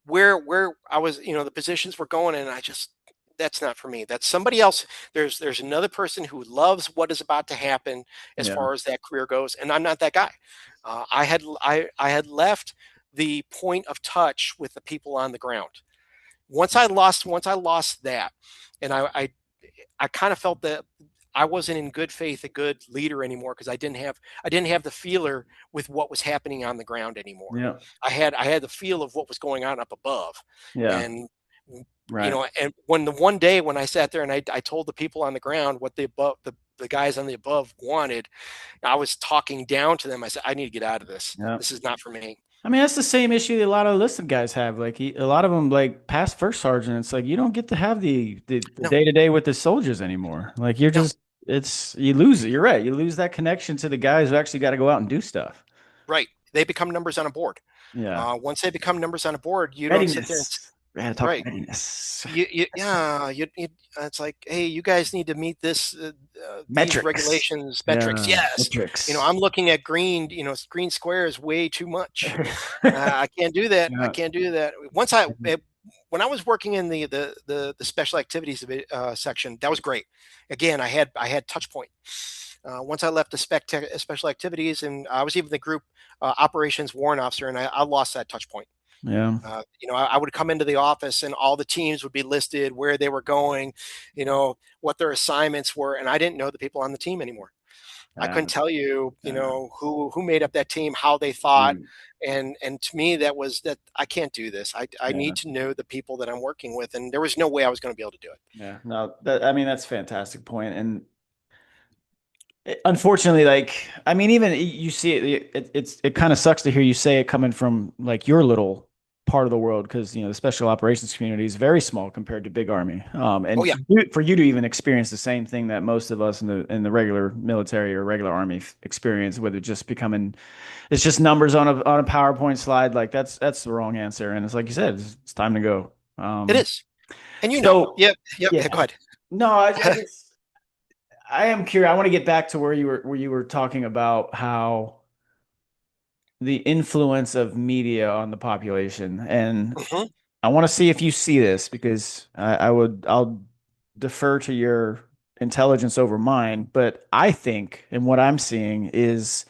where I was, the positions were going, and I just, that's not for me. That's somebody else. There's another person who loves what is about to happen as Yeah. far as that career goes, and I'm not that guy. I had left the point of touch with the people on the ground. Once I lost that, and I kind of felt that I wasn't in good faith a good leader anymore, because I didn't have the feeler with what was happening on the ground anymore. Yeah. I had the feel of what was going on up above, Yeah. and Right. And when the one day when I sat there and I told the people on the ground what the guys on the above wanted, I was talking down to them. I said, I need to get out of this. Yeah. This is not for me. I mean, that's the same issue that a lot of listed guys have. Like a lot of them, like past first sergeant, it's like you don't get to have the No, day to day with the soldiers anymore. Like you're no, just, it's you lose it. You're right. You lose that connection to the guys who actually got to go out and do stuff. right. They become numbers on a board. Yeah. Once they become numbers on a board, you don't sit there and Readiness. We had to talk right. readiness. Yeah, it's like, hey, you guys need to meet these Metrics. regulations, metrics. Yeah. Yes, Metrics. I'm looking at green. Green square is way too much. I can't do that. I Yeah. can't do that. When I was working in the special activities section, that was great. Again, I had touch point. Once I left the special activities, and I was even the group operations warrant officer, and I lost that touch point. Yeah. I would come into the office and all the teams would be listed, where they were going, what their assignments were, and I didn't know the people on the team anymore. I couldn't tell you, Yeah. who made up that team, how they thought, Mm, and to me that was that I can't do this. I yeah. need to know the people that I'm working with, and there was no way I was going to be able to do it. Yeah. No, I mean, that's a fantastic point. And unfortunately, like, I mean, even you see it kind of sucks to hear you say it coming from like your little part of the world because the special operations community is very small compared to big army. Oh And yeah, for you to even experience the same thing that most of us in the regular military or regular army experience, with it just becoming it's just numbers on a PowerPoint slide, like that's the wrong answer. And it's like you said, it's time to go. it is, and So yep, yep. yeah, Go ahead. no, I just I am curious. I want to get back to where you were talking about how the influence of media on the population, and Hmm. I want to see if you see this because I'll defer to your intelligence over mine, but I think and what I'm seeing is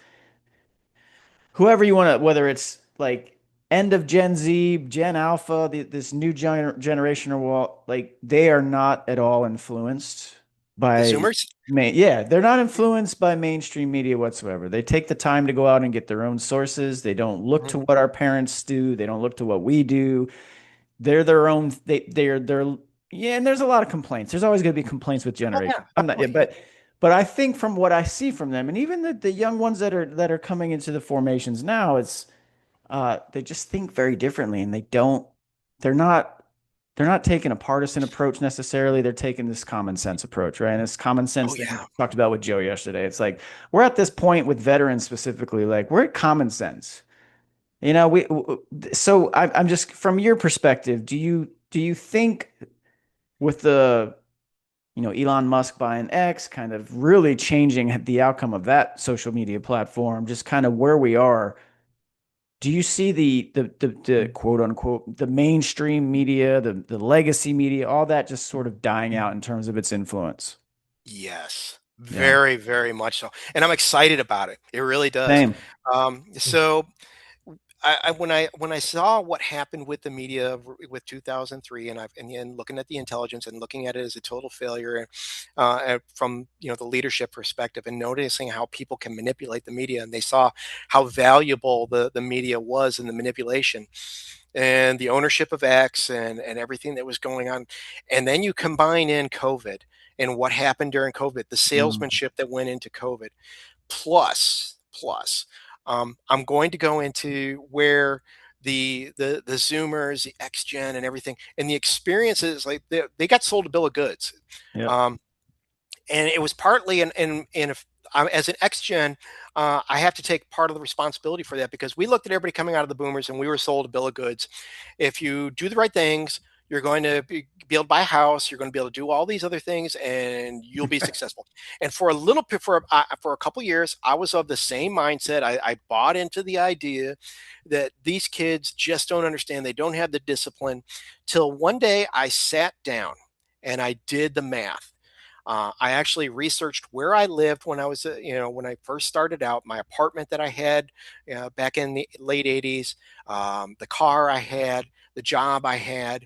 whoever you want to, whether it's like end of Gen Z, Gen Alpha, this new generation or what, like they are not at all influenced The by Zoomers. yeah, they're not influenced by mainstream media whatsoever. They take the time to go out and get their own sources. They don't look Mhm. to what our parents do. They don't look to what we do. They're their own. They're yeah, and there's a lot of complaints. There's always going to be complaints with Oh generation. yeah, I'm not, yeah, yeah. but I think from what I see from them, and even the young ones that are coming into the formations now, it's they just think very differently, and they're not they're not taking a partisan approach necessarily. They're taking this common sense approach, right? And this common sense Oh thing we yeah. talked about with Joe yesterday. It's like we're at this point with veterans specifically, like we're at common sense. So I'm just from your perspective, do you think with the Elon Musk buying X kind of really changing the outcome of that social media platform, just kind of where we are, do you see the quote unquote the mainstream media, the legacy media, all that just sort of dying out in terms of its influence? Yes, Yeah. very, very much so, and I'm excited about it. It really does. Same. So when I saw what happened with the media with 2003, and looking at the intelligence and looking at it as a total failure, from the leadership perspective, and noticing how people can manipulate the media, and they saw how valuable the media was in the manipulation and the ownership of X and everything that was going on, and then you combine in COVID and what happened during COVID, the Mm, salesmanship that went into COVID, plus I'm going to go into where the Zoomers, the X Gen, and everything, and the experiences, like they got sold a bill of goods, yep. um, and it was partly in if as an X Gen, I have to take part of the responsibility for that because we looked at everybody coming out of the boomers and we were sold a bill of goods. If you do the right things, you're going to be able to buy a house. You're going to be able to do all these other things, and you'll be successful. And for a little bit, for a couple years, I was of the same mindset. I bought into the idea that these kids just don't understand. They don't have the discipline. Till one day, I sat down and I did the math. I actually researched where I lived when I was, when I first started out, my apartment that I had back in the late 80s, the car I had, the job I had.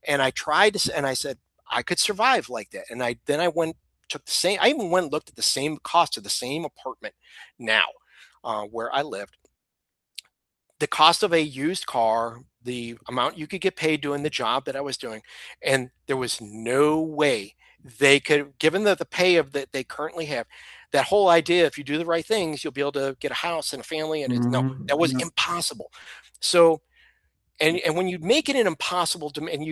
And I tried to, and I said, I could survive like that. And then I went, took the same, I even went and looked at the same cost of the same apartment now where I lived. The cost of a used car the amount you could get paid doing the job that I was doing, and there was no way they could, given the pay of that they currently have, that whole idea, if you do the right things, you'll be able to get a house and a family, and it's no, that was Yeah. impossible. So, and when you make it an impossible to, and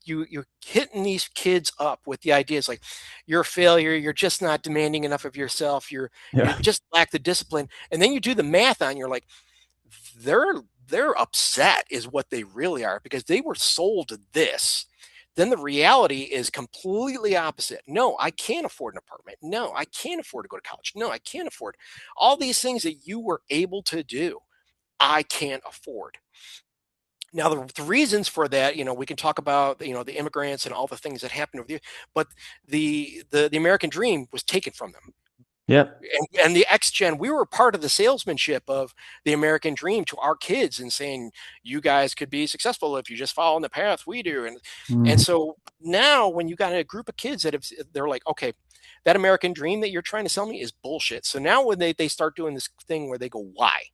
you're hitting these kids up with the ideas like you're a failure, you're just not demanding enough of yourself, you Yeah. just lack the discipline, and then you do the math on, you're like, they're they're upset is what they really are, because they were sold this. Then the reality is completely opposite. No, I can't afford an apartment. No, I can't afford to go to college. No, I can't afford all these things that you were able to do. I can't afford. Now, the reasons for that, we can talk about, the immigrants and all the things that happened over there, but the American dream was taken from them. Yep. And the X Gen, we were part of the salesmanship of the American dream to our kids and saying, you guys could be successful if you just follow in the path we do. And Mhm. so now when you got a group of kids that have, they're like, okay, that American dream that you're trying to sell me is bullshit. So now when they start doing this thing where they go, why?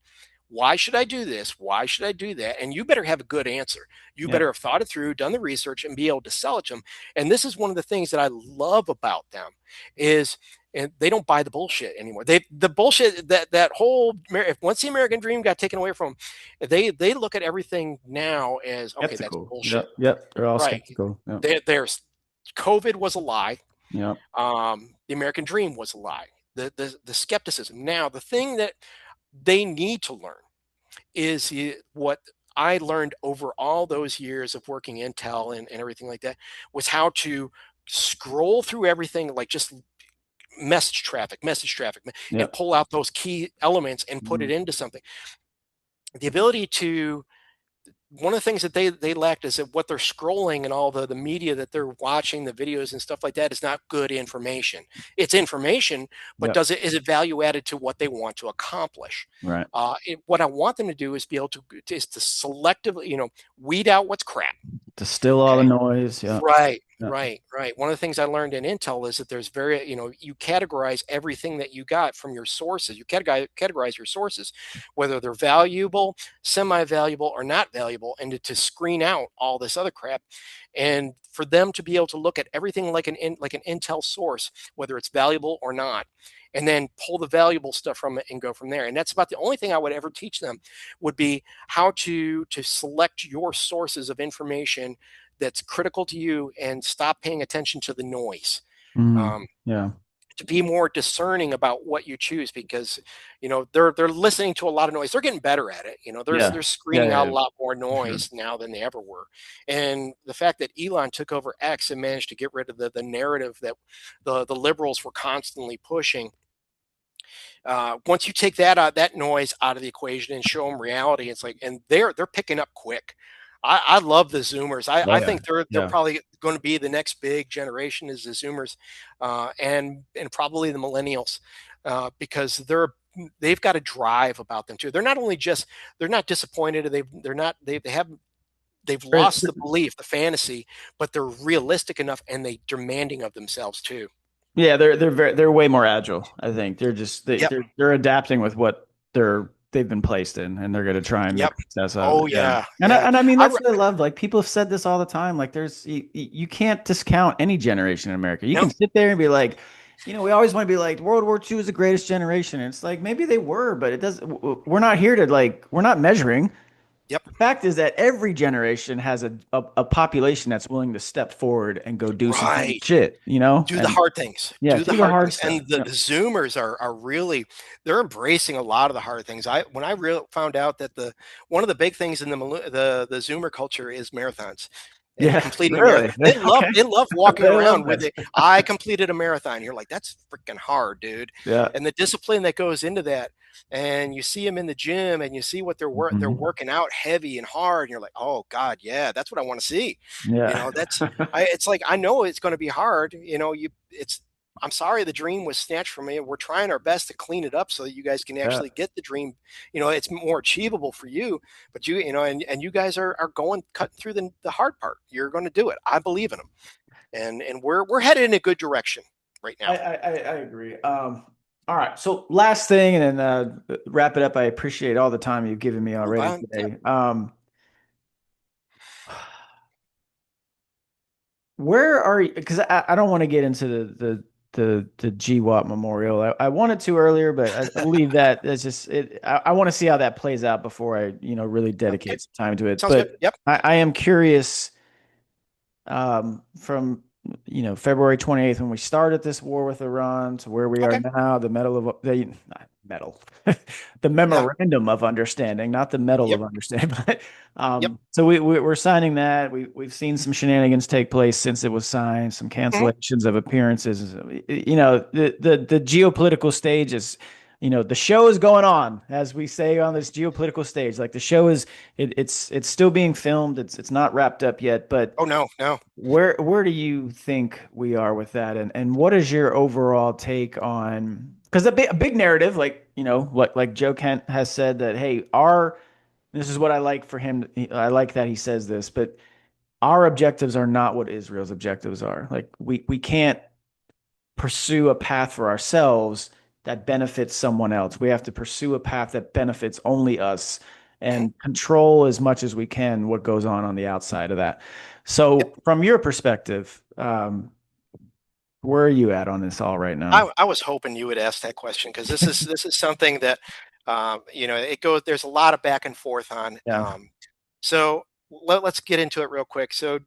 Why should I do this? Why should I do that? And you better have a good answer. You Yep. better have thought it through, done the research, and be able to sell it to them. And this is one of the things that I love about them is, and they don't buy the bullshit anymore. The bullshit that whole, if once the American dream got taken away from them, they look at everything now as, okay, that's Skeptical. bullshit. Yep. Yep. They're all Right. skeptical. Yep. There's COVID was a lie. Yep. The American dream was a lie. The skepticism. Now the thing that they need to learn is what I learned over all those years of working Intel and everything like that, was how to scroll through everything, like just message traffic, and Yep. pull out those key elements and put it Mhm. into something. The ability to, one of the things that they lacked is that what they're scrolling and all the media that they're watching, the videos and stuff like that, is not good information. It's information, but Yep. is it value added to what they want to accomplish? Right. What I want them to do is be able to is to selectively, weed out what's crap. Distill all the Okay. noise. Yep. Right, Yep. right. One of the things I learned in Intel is that there's very, you categorize everything that you got from your sources. You categorize your sources, whether they're valuable, semi-valuable, or not valuable, and to screen out all this other crap, and for them to be able to look at everything like like an Intel source, whether it's valuable or not, and then pull the valuable stuff from it and go from there. And that's about the only thing I would ever teach them, would be how to select your sources of information that's critical to you and stop paying attention to the noise. Mhm. Um, Yeah. to be more discerning about what you choose, because they're listening to a lot of noise. They're getting better at it. Yeah. They're Yeah. screening Yeah. out a Yeah. lot more For sure. noise now than they ever were. And the fact that Elon took over X and managed to get rid of the narrative that the liberals were constantly pushing, once you take that noise out of the equation and show them reality, it's like, and they're picking up quick. I love the Zoomers. Oh I yeah. think they're Yeah. probably going to be the next big generation is the Zoomers, and probably the Millennials, because they've got a drive about them too. They're not only just, they're not disappointed. They're not they have they've lost the belief, the fantasy, but they're realistic enough and they demanding of themselves too. Yeah, they're way more agile. I think they're just Yep. they're adapting with what they've been placed in, and they're going to try and make Yep. success out of it. Oh Yeah, yeah. and Yeah. I mean I that's what I love. Like people have said this all the time. Like there's you can't discount any generation in America. You no. can sit there and be like, we always want to be like World War II is the greatest generation. And it's like maybe they were, but it doesn't. We're not here to like we're not measuring. Yep. The fact is that every generation has a population that's willing to step forward and go do some hard Right. shit, Do the and hard things. yeah, Do the do the hard hard things. stuff. And the Zoomers are really, they're embracing a lot of the hard things. When I found out that the one of the big things in the Zoomer culture is marathons and Yeah, completing a marathon. really. Okay. They love walking They love around with that it. stuff. I completed a marathon. You're like, that's freaking hard, dude. Yeah. And the discipline that goes into that. And you see them in the gym and you see what they're Mhm. working out heavy and hard. And you're like, oh God, yeah, that's what I want to see. Yeah. That's, it's like, I know it's going to be hard. I'm sorry the dream was snatched from me. We're trying our best to clean it up so that you guys can Yeah. actually get the dream. It's more achievable for you, but and you guys are going, cutting through the hard part. You're going to do it. I believe in them. And we're headed in a good direction right now. I agree. All right. So last thing, and then wrap it up. I appreciate all the time you've given me already Yeah. today. where are you? Because I don't want to get into the GWOT Memorial. I wanted to earlier, but I leave that. That's just it. I want to see how that plays out before I, really Okay, dedicate some time to it. sounds good. But Yep. I am curious, from February 28th when we started this war with Iran to where we are Okay. now, the medal of the not medal, the Yeah. memorandum of understanding, not the medal Yep. of understanding. But Yep. so we're signing that. We've seen some shenanigans take place since it was signed, some Mhm. cancellations of appearances. The geopolitical stage is. The show is going on, as we say on this geopolitical stage. Like the show is, it's still being filmed. It's not wrapped up yet, but Oh no, no. where do you think we are with that, and what is your overall take on? Because a big narrative, like like Joe Kent has said that, hey, our this is what I like for him. I like that he says this, but our objectives are not what Israel's objectives are. Like we can't pursue a path for ourselves that benefits someone else. We have to pursue a path that benefits only us Mhm. and control as much as we can what goes on the outside of that. Yep. So, from your perspective, where are you at on this all right now? I was hoping you would ask that question because this is something that it goes. There's a lot of back and forth on. Yeah, So let's get into it real quick. So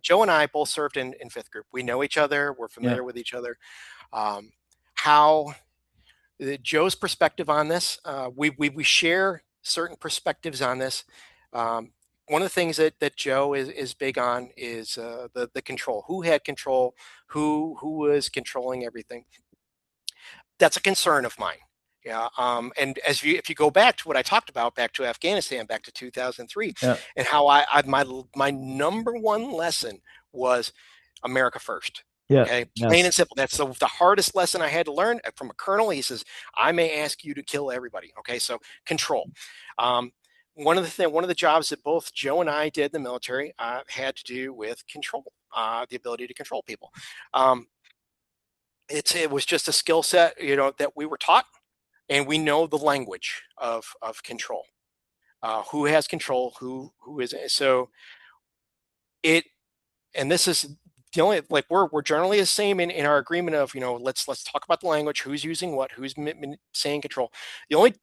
Joe and I both served in fifth group. We know each other. We're yeah, familiar with each other. How Joe's perspective on this. We share certain perspectives on this. Um, one of the things that Joe is big on is the control. Who had control? Who was controlling everything? That's a concern of mine. Yeah, and if you go back to what I talked about, back to Afghanistan, back to 2003, yeah, and how my number one lesson was America first. yeah, Okay, plain yes, and simple. That's the hardest lesson I had to learn from a colonel. He says, "I may ask you to kill everybody." Okay, so control. Um, one of the jobs that both Joe and I did in the military had to do with control, the ability to control people. Um, it was just a skill set, that we were taught, and we know the language of control. Who has control? Who isn't? So it and this is the only, like, we're generally the same in our agreement of, let's talk about the language, who's using what, who's saying control. The only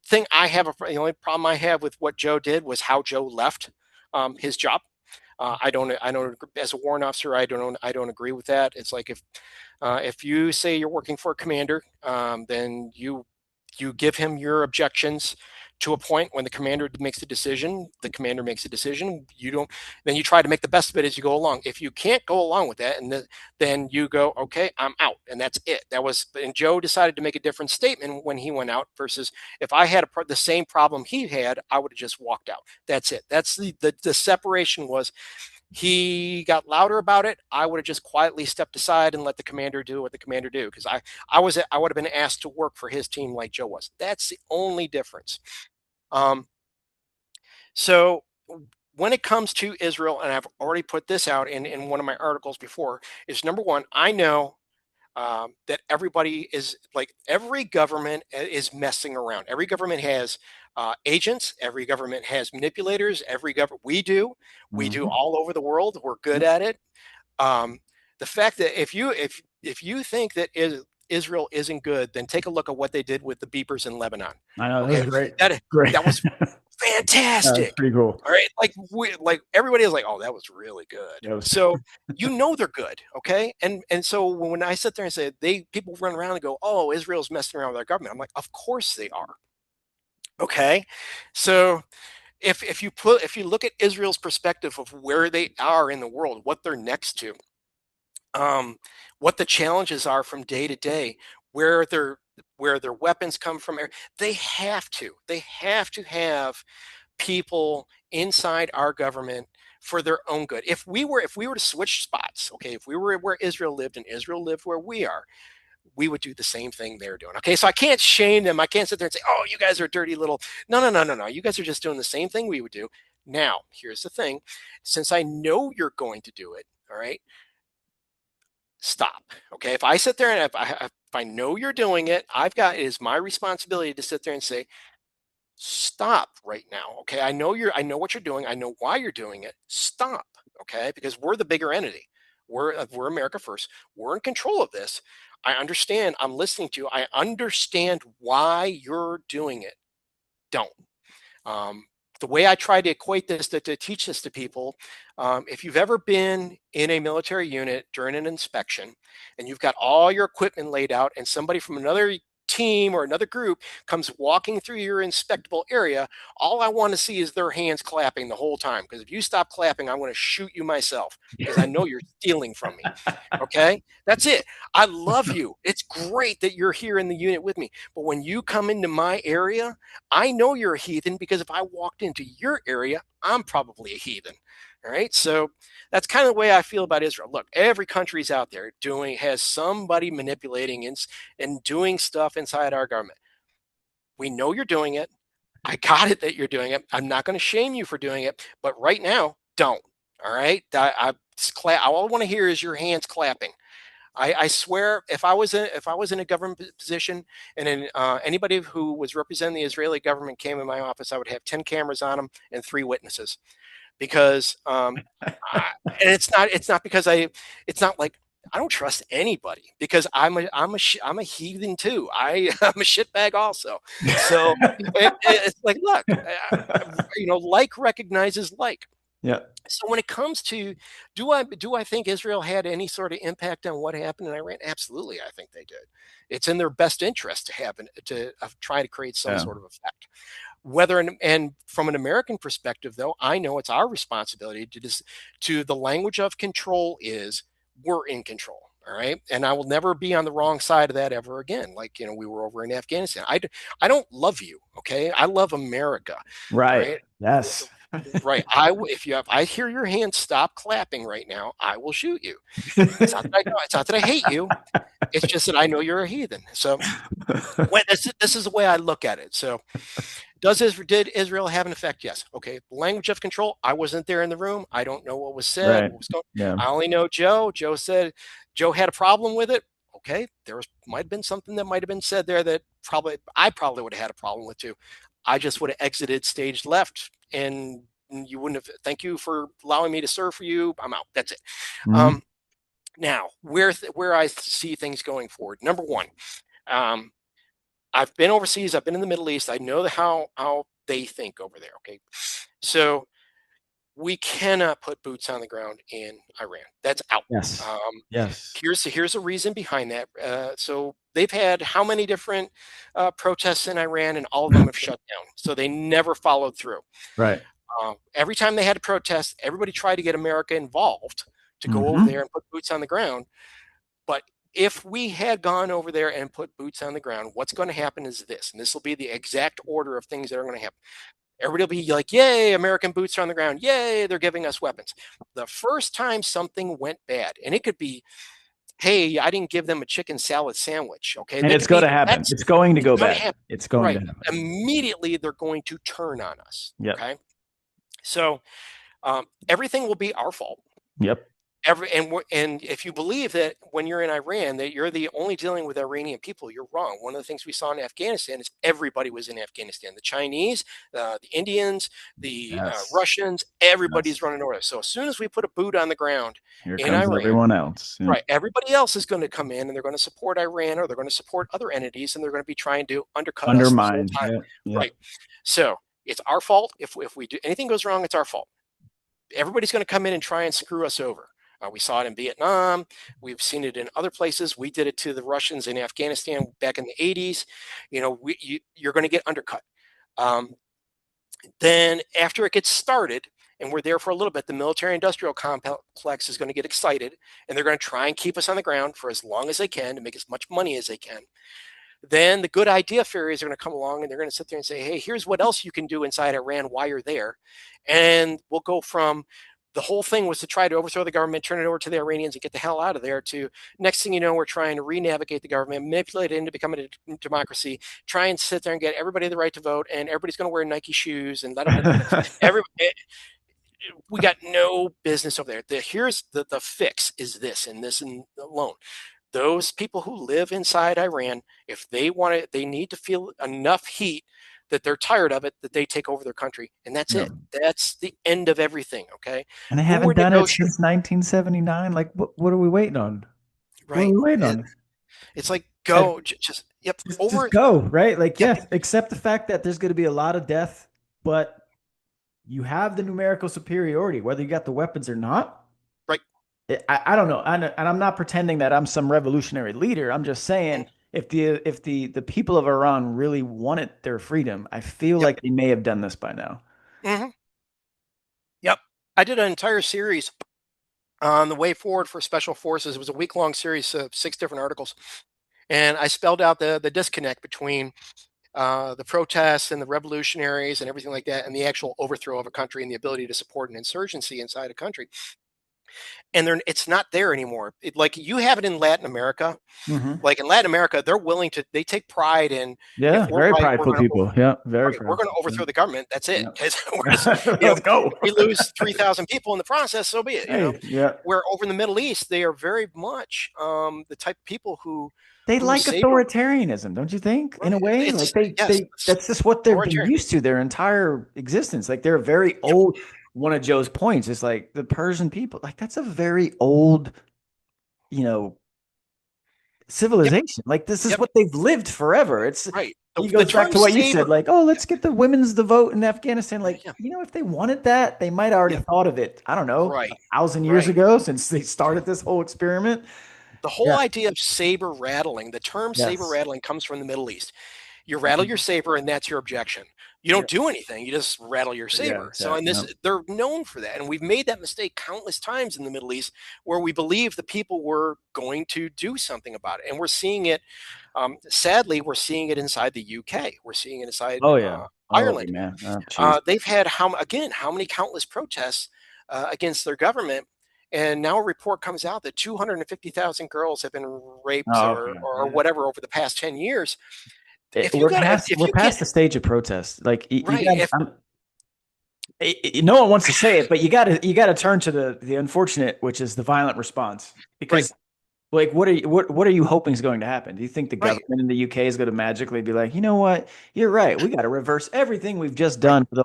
problem I have with what Joe did was how Joe left his job. I don't, as a warrant officer, I don't agree with that. It's like if you say you're working for a commander, then you give him your objections to a point. When the commander makes a decision. You don't, then you try to make the best of it as you go along. If you can't go along with that, then you go, okay, I'm out, and that's it. And Joe decided to make a different statement when he went out, versus if I had the same problem he had, I would have just walked out. That's it. That's the separation was, he got louder about it. I would have just quietly stepped aside and let the commander do what the commander do, because I would have been asked to work for his team like Joe was. That's the only difference. Um, so when it comes to Israel, and I've already put this out in one of my articles before, is number one, I know that everybody is, like, every government is messing around. Every government has agents. Every government has manipulators. Every government, we do hmm, all over the world. We're good yep. at it. Um, the fact that if you think that Israel isn't good, then take a look at what they did with the beepers in Lebanon. I know that was Okay, great, that great. that was That's fantastic. pretty cool. All right, like everybody is like, oh, that was really good. That was, So they're good, okay? And so when I sit there and say, people run around and go, oh, Israel's messing around with our government, I'm like, of course they are. Okay, so if you look at Israel's perspective of where they are in the world, what they're next to, um, what the challenges are from day to day, where their where their weapons come from, they have to have people inside our government for their own good. If we were to switch spots, okay, if we were where Israel lived and Israel lived where we are, we would do the same thing they're doing. Okay, so I can't shame them. I can't sit there and say, "Oh, you guys are dirty little." No, no, no, no, no. You guys are just doing the same thing we would do. Now, here's the thing: since I know you're going to do it, all right, stop. Okay, if I sit there and if I know you're doing it, it is my responsibility to sit there and say, stop right now. Okay, I know what you're doing. I know why you're doing it. Stop. Okay, because we're the bigger entity. we're America first. We're in control of this. I understand. I'm listening to you. I understand why you're doing it. Don't. Um, the way I try to equate this to teach this to people, if you've ever been in a military unit during an inspection and you've got all your equipment laid out and somebody from another team or another group comes walking through your inspectable area, all I want to see is their hands clapping the whole time. Because if you stop clapping, I'm going to shoot you myself because I know you're stealing from me. Okay, that's it. I love you. It's great that you're here in the unit with me. But when you come into my area, I know you're a heathen because if I walked into your area, I'm probably a heathen. All right. So that's kind of the way I feel about Israel. Look, every country's out there has somebody manipulating and doing stuff inside our government. We know you're doing it. I got it that you're doing it. I'm not going to shame you for doing it, but right now, don't. All right. All I want to hear is your hands clapping. I swear, if I was in a government position and anybody who was representing the Israeli government came in my office, I would have 10 cameras on them and 3 witnesses, because and it's not because it's not like I don't trust anybody, because I'm a heathen too. I'm a shitbag also. So it's like, look, like recognizes like. Yeah. So when it comes to do I think Israel had any sort of impact on what happened in Iran? Absolutely, I think they did. It's in their best interest to happen to try to create some Yeah. sort of effect. And from an American perspective, though, I know it's our responsibility to the language of control is we're in control. All right. And I will never be on the wrong side of that ever again. Like, we were over in Afghanistan. I don't love you. Okay. I love America. All Right. right. Yes. Right. If I hear your hand stop clapping right now, I will shoot you. It's not that I hate you. It's just that I know you're a heathen. So this is the way I look at it. So did Israel have an effect? Yes. Okay. Language of control. I wasn't there in the room. I don't know what was said. Right. What was going. Yeah. I only know Joe. Joe had a problem with it. Okay. Might have been something that might have been said there that I probably would have had a problem with too. I just would have exited stage left, and you wouldn't have. Thank you for allowing me to serve for you. I'm out. That's it. Mhm. Now, where I see things going forward. Number one, um, I've been overseas. I've been in the Middle East. I know how they think over there. Okay, so we cannot put boots on the ground in Iran. That's out. Yes. Um, Yes. here's a reason behind that. So they've had how many different protests in Iran, and all of them have shut down. So they never followed through. Right. Every time they had a protest, everybody tried to get America involved to go over Hmm. there and put boots on the ground. But if we had gone over there and put boots on the ground, what's going to happen is this, and this will be the exact order of things that are going to happen. Everybody will be like, yay, American boots are on the ground. Yay, they're giving us weapons. The first time something went bad, and it could be, hey, I didn't give them a chicken salad sandwich. Okay. And That it's could going be, to happen. that's It's going to it's go going to bad. happen. It's going to Right. happen. Immediately, they're going to turn on us. Yep. Okay. So everything will be our fault. Yep. And if you believe that when you're in Iran that you're the only dealing with Iranian people, you're wrong. One of the things we saw in Afghanistan is everybody was in Afghanistan. The Chinese, the Indians, the Yes. Russians, everybody's Yes. running over. So as soon as we put a boot on the ground Here in comes Iran, everyone else. Yep. right, everybody else is going to come in and they're going to support Iran, or they're going to support other entities, and they're going to be trying to undercut us the whole Undermined. time. Yep. Yep. Right. So it's our fault. If we do anything goes wrong, it's our fault. Everybody's going to come in and try and screw us over. We saw it in Vietnam. We've seen it in other places. We did it to the Russians in Afghanistan back in the 80s. You're going to get undercut. Then after it gets started, and we're there for a little bit, the military industrial complex is going to get excited, and they're going to try and keep us on the ground for as long as they can to make as much money as they can. Then the good idea fairies are going to come along, and they're going to sit there and say, hey, here's what else you can do inside Iran while you're there. And we'll go from the whole thing was to try to overthrow the government, turn it over to the Iranians and get the hell out of there, to next thing you know, we're trying to re-navigate the government, manipulate it into becoming a democracy, try and sit there and get everybody the right to vote, and everybody's going to wear Nike shoes and we got no business over there. Here's the fix is this and this and alone. Those people who live inside Iran, if they want to, they need to feel enough heat that they're tired of it, that they take over their country, and that's Yeah. it. That's the end of everything. Okay, And they who haven't would done it negotiate? since 1979. Like, what are we waiting on? What are Right. we waiting on? It's like And go just yep just over. go, right? Like, Yep. yes, accept the fact that there's going to be a lot of death, but you have the numerical superiority, whether you got the weapons or not. Right. I don't know, and I'm not pretending that I'm some revolutionary leader. I'm just saying if the people of Iran really wanted their freedom, I feel Yep. like they may have done this by now. Hmm. Yep. I did an entire series on the way forward for special forces. It was a week-long series of 6 different articles, and I spelled out the disconnect between the protests and the revolutionaries and everything like that, and the actual overthrow of a country and the ability to support an insurgency inside a country. And it's not there anymore. Like you have it in Latin America. Hmm. Like in Latin America, they're willing to. They take pride in if Yeah, we're very right, we're prideful going to people. Yeah, very right, we're going to prideful. overthrow the government. That's it. Yeah. Because Let's go. we lose 3,000 people in the process, so be it. Hey, yeah. Where over in the Middle East, they are very much the type of people They who like savor. authoritarianism, don't you think? In Right, a way, it's like they yes, they that's just what they've been authoritarian. used to their entire existence. Like they're very Yep, old. One of Joe's points is like the Persian people. Like that's a very old, you know, yep, civilization. Like this is yep. what they've lived forever. It's Right. he The goes back term to what you said, saber. like, oh, let's get the women's the vote in Afghanistan. Like, Yeah. if they wanted that, they might already Yep. thought of it. I don't know, a Right. thousand years Right. ago since they started this whole experiment. The whole Yeah. idea of saber rattling, the term saber Yes. rattling comes from the Middle East. You rattle your saber, and that's your objection. You Yeah. don't do anything. You just rattle your Yeah. saber. So, Yeah. in Yeah. this, they're known for that, and we've made that mistake countless times in the Middle East, where we believe the people were going to do something about it, and we're seeing it. Sadly, we're seeing it inside the UK. We're seeing it inside Oh yeah. Oh Ireland. man. Oh, jeez. They've had how many countless protests against their government, and now a report comes out that 250,000 girls have been raped Oh, or okay. or Yeah. whatever over the past 10 years. It- If you we're got past if we're you can't past the stage of protest. Like you right got. if No one wants to say it, but you got to turn to the unfortunate, which is the violent response. right Because like, what are you hoping is going to happen? Do you think the right government in the UK is going to magically be like, you know what? You're right. We got to reverse everything we've just right done.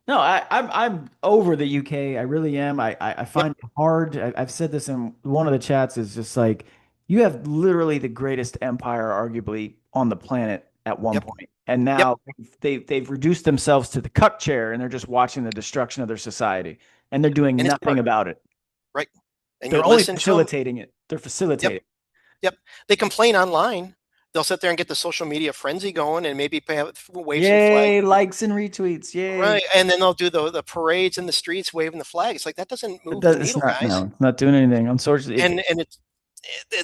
No, I'm over the UK. I really am. I yep find it hard. I've said this in one of the chats. Is just like you have literally the greatest empire, arguably, on the planet at one yep point, and yep now they've reduced themselves to the cuck chair, and they're just watching the destruction of their society, and they're doing and it's nothing part about it. right and you They're only listen to them. facilitating it. They're Yep. facilitating. Yep. They complain online. They'll sit there and get the social media frenzy going and maybe wave some flags. Yay, likes and retweets. Yay. Right. And then they'll do the parades in the streets waving the flag. It's like that doesn't It move does, the it's needle, not, guys. no, it's not doing anything. Unfortunately, And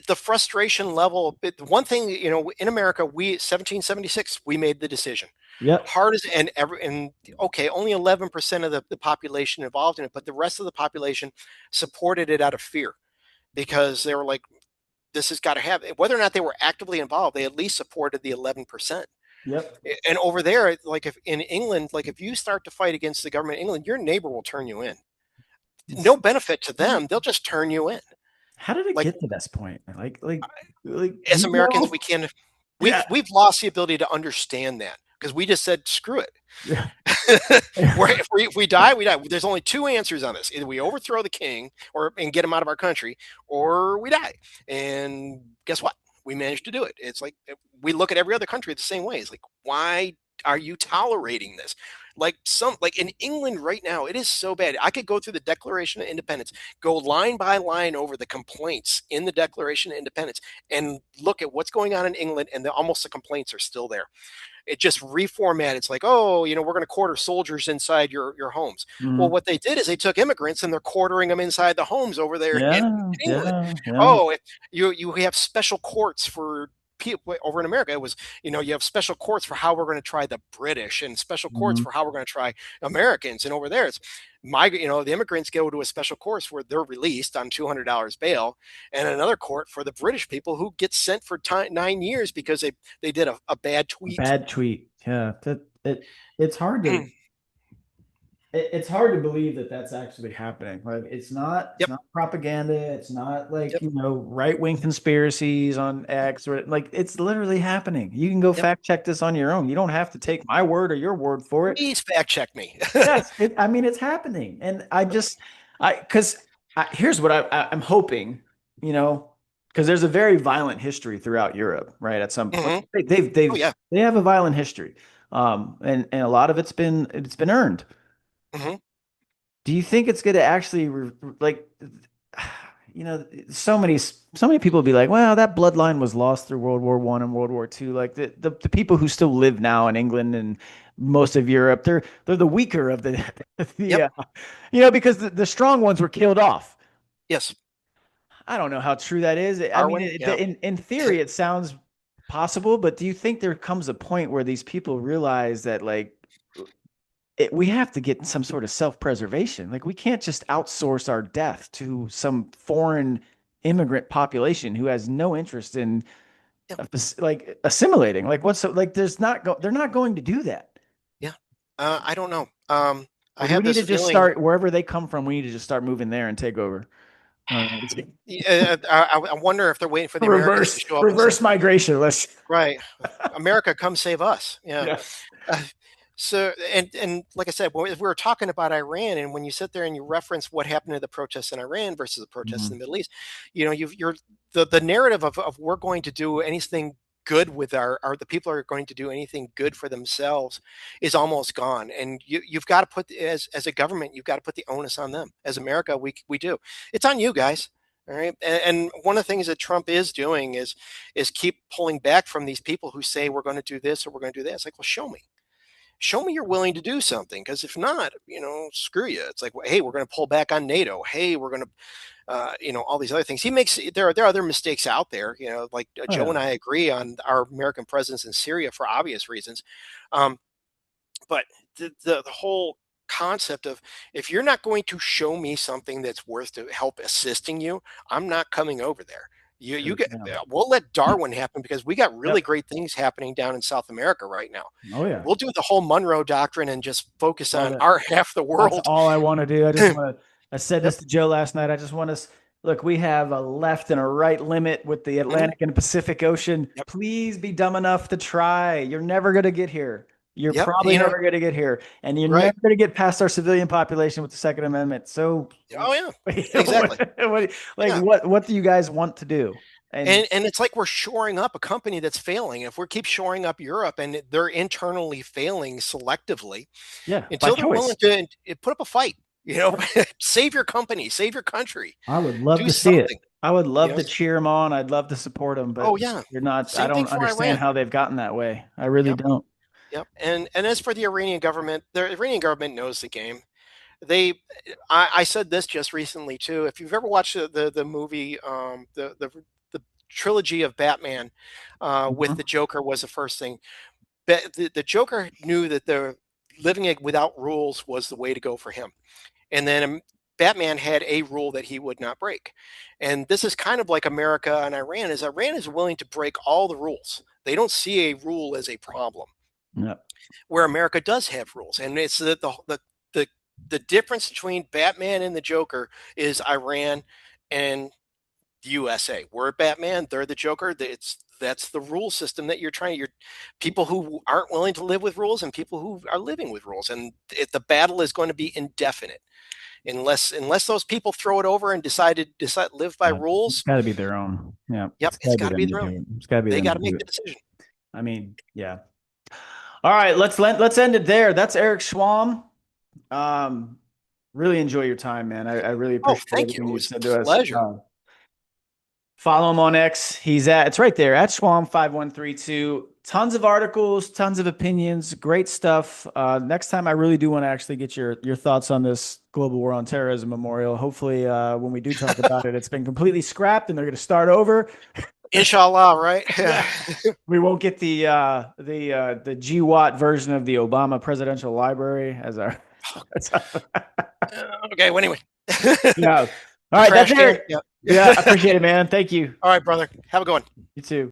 the frustration level. One thing, in America, we 1776 we made the decision. yep, Hard as and okay, only 11% of the population involved in it, but the rest of the population supported it out of fear because they were like, this has got to happen. Whether or not they were actively involved, they at least supported the 11%. yep. And over there, like if in England, like if you start to fight against the government in England, your neighbor will turn you in. No benefit to them. They'll just turn you in. How did it Like get to this point? Like, do as you Americans, know? we can't. We've Yeah, we've lost the ability to understand that because we just said screw it. yeah. Where if we die, we die. There's only two answers on this: either we overthrow the king and get him out of our country, or we die. And guess what? We managed to do it. It's like we look at every other country the same way. It's like, why are you tolerating this? Like in England right now, it is so bad. I could go through the Declaration of Independence, go line by line over the complaints in the Declaration of Independence, and look at what's going on in England, and almost the complaints are still there. It just reformatted. It's like, oh, we're going to quarter soldiers inside your homes. Well, Mhm. what they did is they took immigrants and they're quartering them inside the homes over there in Yeah, England. yeah, yeah. Oh, you have special courts for people over in America. It was, you have special courts for how we're going to try the British and special courts Mhm. for how we're going to try Americans. And over there, it's the immigrants go to a special course where they're released on $200 bail, and another court for the British people who get sent for 9 years because they did a bad A tweet. bad tweet. Yeah, it's hard to it's hard to believe that that's actually happening. Like it's Yep. not propaganda. It's not like, Yep. right-wing conspiracies on X, or like it's literally happening. You can go Yep. fact check this on your own. You don't have to Yep. take my word or your word for it. Please fact check me. Yes, I mean it's happening. And because here's what I'm hoping, you know, because there's a very violent history throughout Europe, right? At some point, Hmm. Oh they've yeah. they have a violent history, and a lot of it's been earned. Hmm. Do you think it's going to actually like, so many people be like, well, that bloodline was lost through World War I and World War II. Like the people who still live now in England and most of Europe, they're the weaker of the the Yep. because the strong ones were killed off. Yes. I don't know how true that is. I mean, Darwin. Yeah. in theory, it sounds possible, but do you think there comes a point where these people realize that like we have to get some sort of self-preservation. Like we can't just outsource our death to some foreign immigrant population who has no interest in Yeah. like assimilating. Like what's like they're not going to do that. Yeah. I don't know. I Or do we have need this to just feeling. start wherever they come from? We need to just start moving there and take over. It's like Yeah, I wonder if they're waiting for the Americans to show up and say, reverse migration. Let's "Right, America, come save us." Yeah. yeah. Uh, so, and like I said, when we were talking about Iran, and when you sit there and you reference what happened to the protests in Iran versus the protests in Mhm. the Middle East, you're the narrative of we're going to do anything good with our the people are going to do anything good for themselves is almost gone. And you've got to put, as a government, you've got to put the onus on them. As America, we do. It's on you guys. All right. And one of the things that Trump is doing is keep pulling back from these people who say we're going to do this or we're going to do that. It's like, well, show me you're willing to do something, because if not, screw you. It's like, hey, we're going to pull back on NATO. Hey, we're going to all these other things. There are other mistakes out there, like Oh Joe yeah. and I agree on our American presence in Syria for obvious reasons. um, but the whole concept of, if you're not going to show me something that's worth to help assisting you, I'm not coming over there. You get, Yeah. we'll let Darwin happen, because we got really Yep. great things happening down in South America right now. Oh yeah. We'll do the whole Monroe Doctrine and just focus Love on it. our half the That's world. all I want to do. I said Yep. this to Joe last night. I just want to look, we have a left and a right limit with the Hmm. Atlantic and Pacific Ocean. Yep. Please be dumb enough to try. You're never going to get here. You're Yep. probably never going to get here. And you're Right. never going to get past our civilian population with the Second Amendment. So, Oh yeah. Exactly. like, Yeah. what do you guys want to do? And And it's like we're shoring up a company that's failing. If we keep shoring up Europe and they're internally failing selectively, yeah, by until they're willing choice. to put up a fight, save your company, save your country, I would love do to see it. something. I would You love know. to cheer them on. I'd love to support them, but Oh yeah. you're not, I Same thing don't for understand Iran. how they've gotten that way. I really Yep. don't. Yep. And as for the Iranian government knows the game. They, I said this just recently too. If you've ever watched the movie, the trilogy of Batman, with the Mhm. Joker was the first thing. The Joker knew that the living it without rules was the way to go for him. And then Batman had a rule that he would not break. And this is kind of like America and Iran. Is Iran is willing to break all the rules. They don't see a rule as a problem, Yeah. where America does have rules. And it's the the difference between Batman and the Joker is Iran and the USA. We're Batman, they're the Joker. That's the rule system that you're people who aren't willing to live with rules and people who are living with rules. And the battle is going to be indefinite unless those people throw it over and decide live by Yeah. It's rules. got to be their own. Yeah. Yep, It's got it's to be got to be them to their do own. it. It's got to be They them got to to do make the it. decision. I mean, yeah. All right, let's end it there. That's Eric Schwalm. Um, really enjoy your time, man. I really Oh, appreciate thank you. everything It you was said a to us. pleasure. Follow him on X. It's right there at Schwalm5132. Tons of articles, tons of opinions, great stuff. Next time, I really do want to actually get your thoughts on this global war on terrorism memorial. Hopefully, when we do talk about it, it's been completely scrapped and they're going to start over. Inshallah, right? Yeah. Yeah, we won't get the GWOT version of the Obama Presidential Library as our. Okay. Well, anyway, Yeah. All the right, that's trash can. Eric. Yeah. Yeah, I appreciate it, man. Thank you. All right, brother. Have a good one. You too.